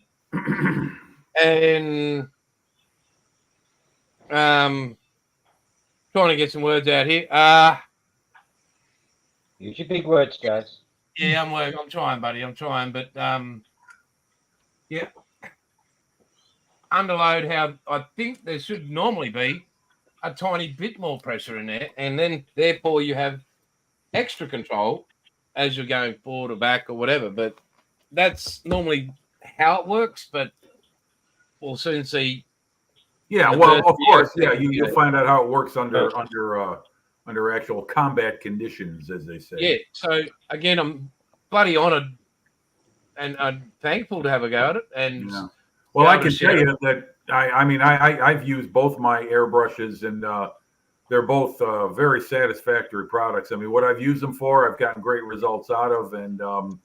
trying to get some words out here. Use your big words, guys. Yeah, I'm trying, buddy. I'm trying, but yeah. Underload, how I think there should normally be a tiny bit more pressure in there, and then therefore you have extra control as you're going forward or back or whatever. But that's normally how it works. But we'll soon see. Yeah, well, of course, yeah, you'll find out how it works under actual combat conditions, as they say. Yeah. So again, I'm bloody honoured and I'm thankful to have a go at it. And well, I can tell you that I've used both my airbrushes, and they're both very satisfactory products. I mean, what I've used them for, I've gotten great results out of, and I'm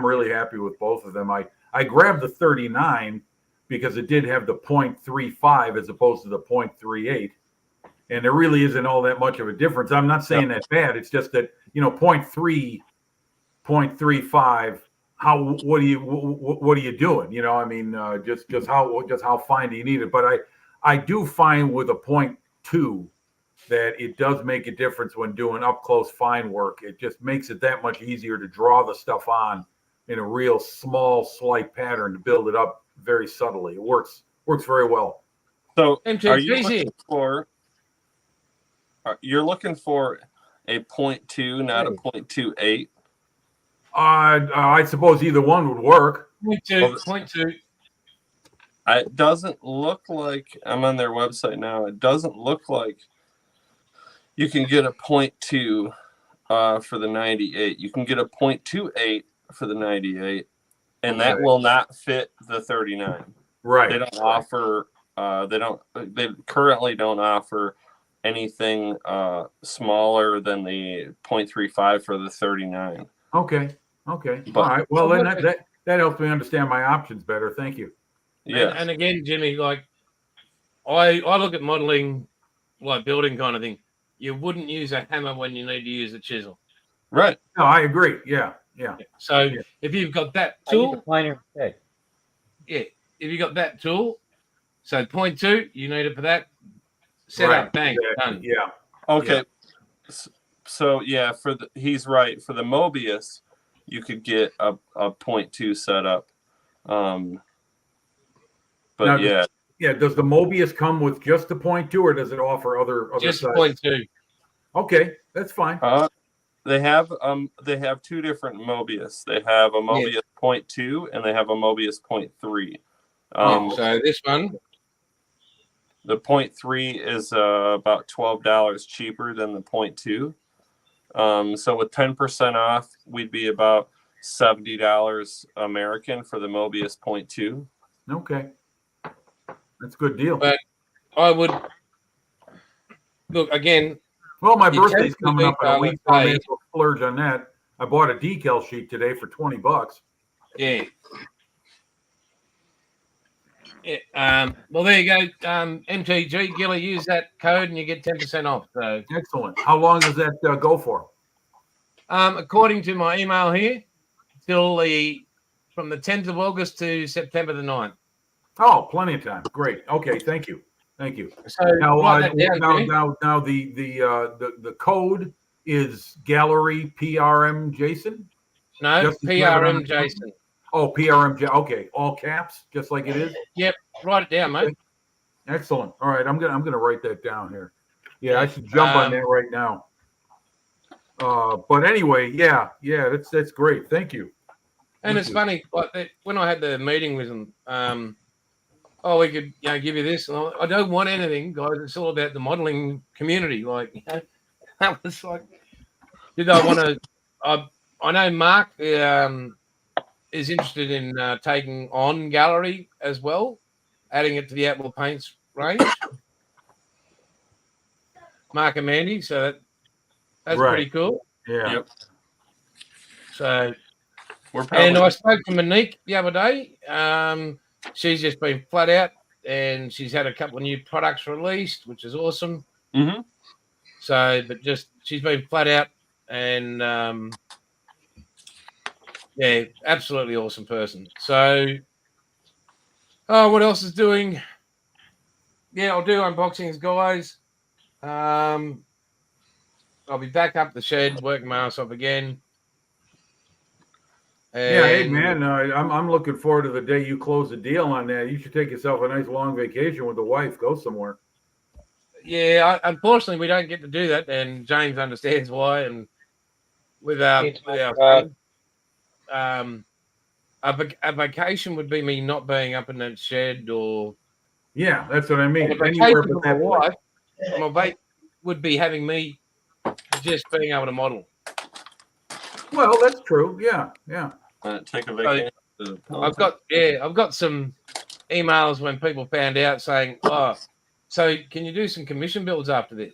really happy with both of them. I grabbed the 39 because it did have the 0.35 as opposed to the 0.38, and there really isn't all that much of a difference. I'm not saying that's bad. It's just that 0.3, 0.35. What are you doing? Just how fine do you need it? But I do find with a 0.2 that it does make a difference when doing up close fine work. It just makes it that much easier to draw the stuff on in a real small, slight pattern to build it up very subtly. It works very well. So you're looking for a 0.2, not a 0.28. I suppose either one would work. Point two. Point two. It doesn't look like, I'm on their website now, it doesn't look like you can get a 0.2 for the 98. You can get a 0.28 for the 98, and that will not fit the 39. Right. They don't offer, they currently don't offer anything smaller than the 0.35 for the 39. Okay. Okay. But- All right. Well, then that helps me understand my options better. Thank you. Yeah. And again, Jimmy, like I look at modeling like building kind of thing. You wouldn't use a hammer when you need to use a chisel. Right. No, I agree. Yeah. So if you've got that I use a tool, planer instead. if you got that tool, so 0.2, you need it for that. Set Right, up, bang, done. Yeah. Okay. So yeah, he's right. For the Mobius, you could get a 0.2 setup. But Now, yeah, Yeah. Does the Mobius come with just the 0.2, or does it offer other Just sizes? 0.2. Okay, that's fine. they have two different Mobius. They have a Mobius 0.2 and they have a Mobius 0.3. So this one, The 0.3 is about $12 cheaper than the 0.2. So with 10% off, we'd be about $70 American for the Mobius 0.2. Okay. That's a good deal. But I would look again. Well, my You birthday's can coming up in a make, week, so I may say- as well splurge on that. I bought a decal sheet today for $20. Yeah. Well, there you go. MTG, Gilly, use that code and you get 10% off. So, Excellent. How long does that go for? according to my email here, from the 10th of August to September the 9th. Oh, plenty of time. Great. Okay, thank you. Thank you. So Now, write that down, Jimmy. now the code is gallery PRM Jason. No, just to have it on PRM the- Jason. Oh, PRM. Okay, all caps, just like it is. Yep, write it down, mate. Excellent. All right, I'm gonna write that down here. Yeah, I should jump on that right now. But anyway, yeah, that's great. Thank you. And Thank it's you. funny, like when I had the meeting with them, we could give you this. And I don't want anything, guys. It's all about the modeling community. Like, that was like, did I want to? I know Mark is interested in taking on gallery as well, adding it to the Outlaw Paints range. Mark and Mandy, so that's Right. pretty cool. Yeah. Yep. So. We're probably And I spoke to Monique the other day. She's just been flat out, and she's had a couple of new products released, which is awesome. Mhm. So, but just she's been flat out, and absolutely awesome person. So, what else is doing? Yeah, I'll do unboxings, guys. I'll be back up the shed, working my ass off again. Yeah, hey And- man, I'm looking forward to the day you close the deal on that. You should take yourself a nice long vacation with the wife. Go somewhere. Yeah, unfortunately, we don't get to do that, and James understands why. And with our son, a vacation would be me not being up in that shed, or Yeah, that's what I mean. a Anywhere vacation but for my that place. wife. My mate would be having me just being able to model. Well, that's true. Yeah. take a vacation. I've got some emails when people found out saying, "Oh, so can you do some commission builds after this?"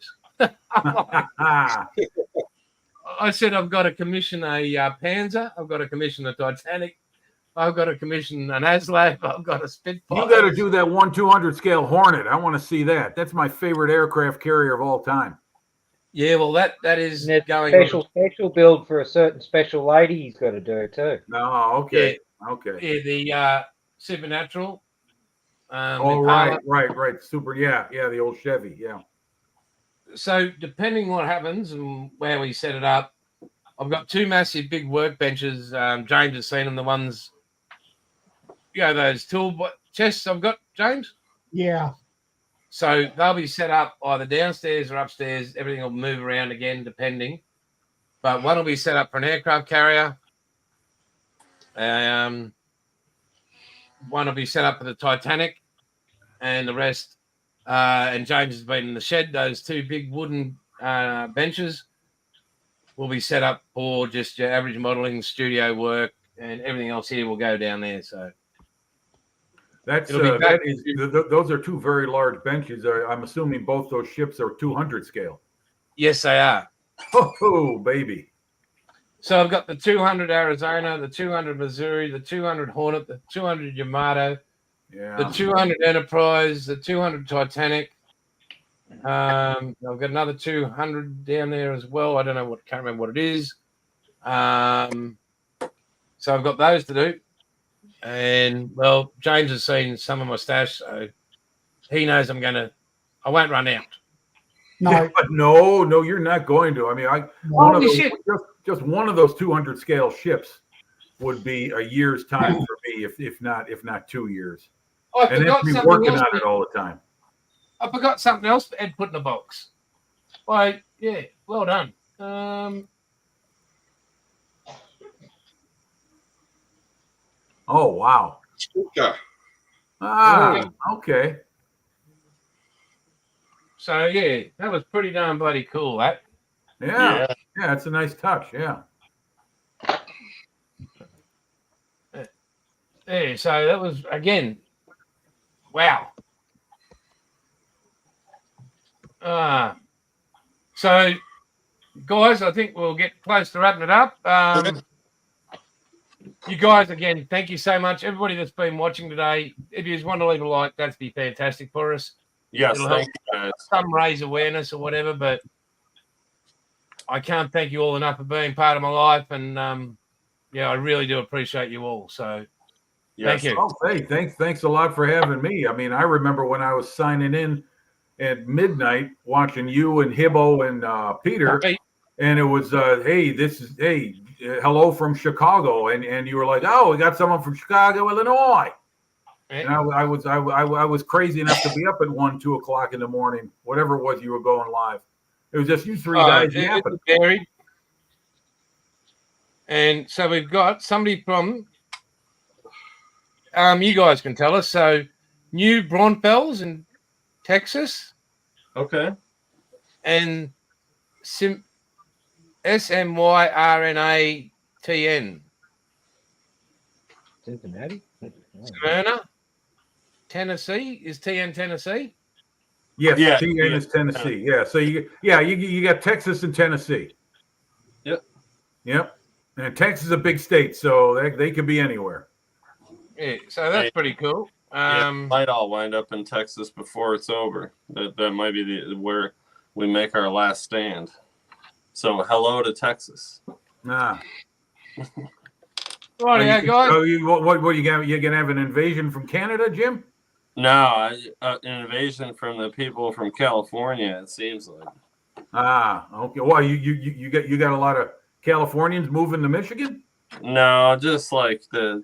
I said, "I've got to commission a Panzer. I've got to commission a Titanic. I've got to commission an ASLAB. I've got a Spitfire." You got to do that 1/200 scale Hornet. I want to see that. That's my favorite aircraft carrier of all time. Yeah, well, that is And going there's special build for a certain special lady he's got to do too. No, okay, okay. Yeah, the Supernatural. Oh, Impala. right. Super, yeah, the old Chevy, yeah. So depending what happens and where we set it up, I've got two massive big workbenches. James has seen them, the ones, those tool chests I've got, James. Yeah. So they'll be set up either downstairs or upstairs. Everything will move around again, depending. But one will be set up for an aircraft carrier. One will be set up for the Titanic, and the rest. And James has been in the shed. Those two big wooden benches will be set up for just your average modelling, studio work, and everything else here will go down there. So That's it'll be back those are two very large benches. I'm assuming both those ships are 200 scale. Yes, they are. Oh, baby. So I've got the 200 Arizona, the 200 Missouri, the 200 Hornet, the 200 Yamato, the 200 Enterprise, the 200 Titanic. I've got another 200 down there as well. I don't know can't remember what it is. So I've got those to do. And, well, James has seen some of my stash, so he knows I won't run out. No, Yeah, but no, you're not going to. I mean, just one of those 200 scale ships would be a year's time for me, if not 2 years. I And forgot that's me something working else. on it all the time. I forgot something else Ed put in the box. Like, yeah, well done. Oh, wow. Yeah. Okay. So, yeah, that was pretty darn bloody cool, that. Yeah, it's a nice touch. Yeah. Yeah, so that was, again, wow. So, guys, I think we'll get close to wrapping it up. You guys, again, thank you so much. Everybody that's been watching today, if you just want to leave a like, that'd be fantastic for us. Yes, It'll thank you guys. some raise awareness or whatever, but I can't thank you all enough for being part of my life, and I really do appreciate you all. So Yes. thank you. Oh, hey, thanks a lot for having me. I mean, I remember when I was signing in at midnight, watching you and Hibbo and Peter, Hey, and it was hello from Chicago, and you were like, oh, we got someone from Chicago, Illinois. And I was crazy enough to be up at 1, 2 o'clock in the morning, whatever it was you were going live. It was just you three guys yapping. Buried. And so we've got somebody from you guys can tell us. So New Braunfels in Texas Okay. and SMYRNATN. Cincinnati. Smyrna, Tennessee. Is TN Tennessee? Yes, Yeah, TN yeah. is Tennessee. Yeah, so you got Texas and Tennessee. Yep. And Texas is a big state, so they could be anywhere. Yeah, so that's pretty cool. Might all wind up in Texas before it's over. That might be where we make our last stand. So hello to Texas. Nah. Right, yeah, guys. So what you gonna have an invasion from Canada, Jim? No, an invasion from the people from California. It seems like. Okay. Why you got a lot of Californians moving to Michigan? No, just like the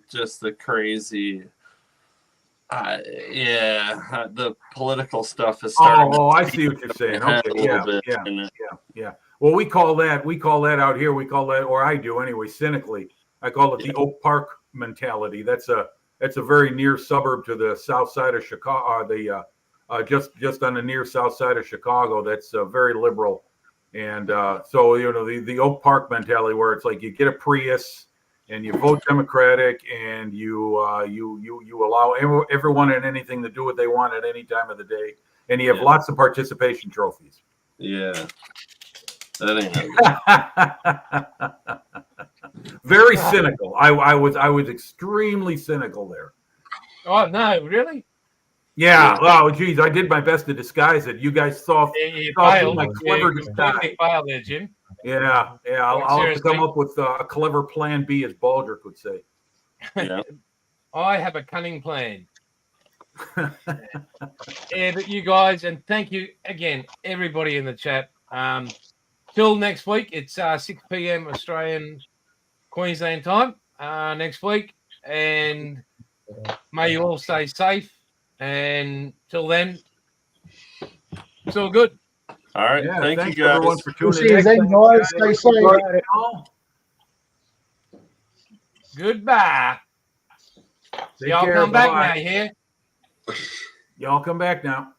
crazy. The political stuff is starting. Oh, I see what you're saying. Okay, yeah. Well, we call that out here. We call that, or I do anyway, cynically. I call it the Oak Park mentality. That's a very near suburb to the south side of Chicago. Just on the near south side of Chicago. That's very liberal, and so the Oak Park mentality, where it's like you get a Prius and you vote Democratic, and you allow everyone and anything to do what they want at any time of the day, and you have lots of participation trophies. Yeah, that ain't. Very cynical. I was extremely cynical there. Oh no, really? Yeah. Oh, geez, I did my best to disguise it. You guys saw You saw failed. my clever You disguise. completely failed there, Jim. Yeah. I'll have to Seriously. come up with a clever plan B, as Baldrick would say. Yeah. I have a cunning plan. But you guys, and thank you again, everybody in the chat. Till next week, it's 6 p.m. Australian Queensland time next week, and may you all stay safe. And till then, It's all good. All right. Yeah, Thank you thanks guys. everyone for We'll tuning see you in. then, guys. Stay safe. Goodbye. Take Y'all care. come back Bye-bye. now, you hear? Y'all come back now.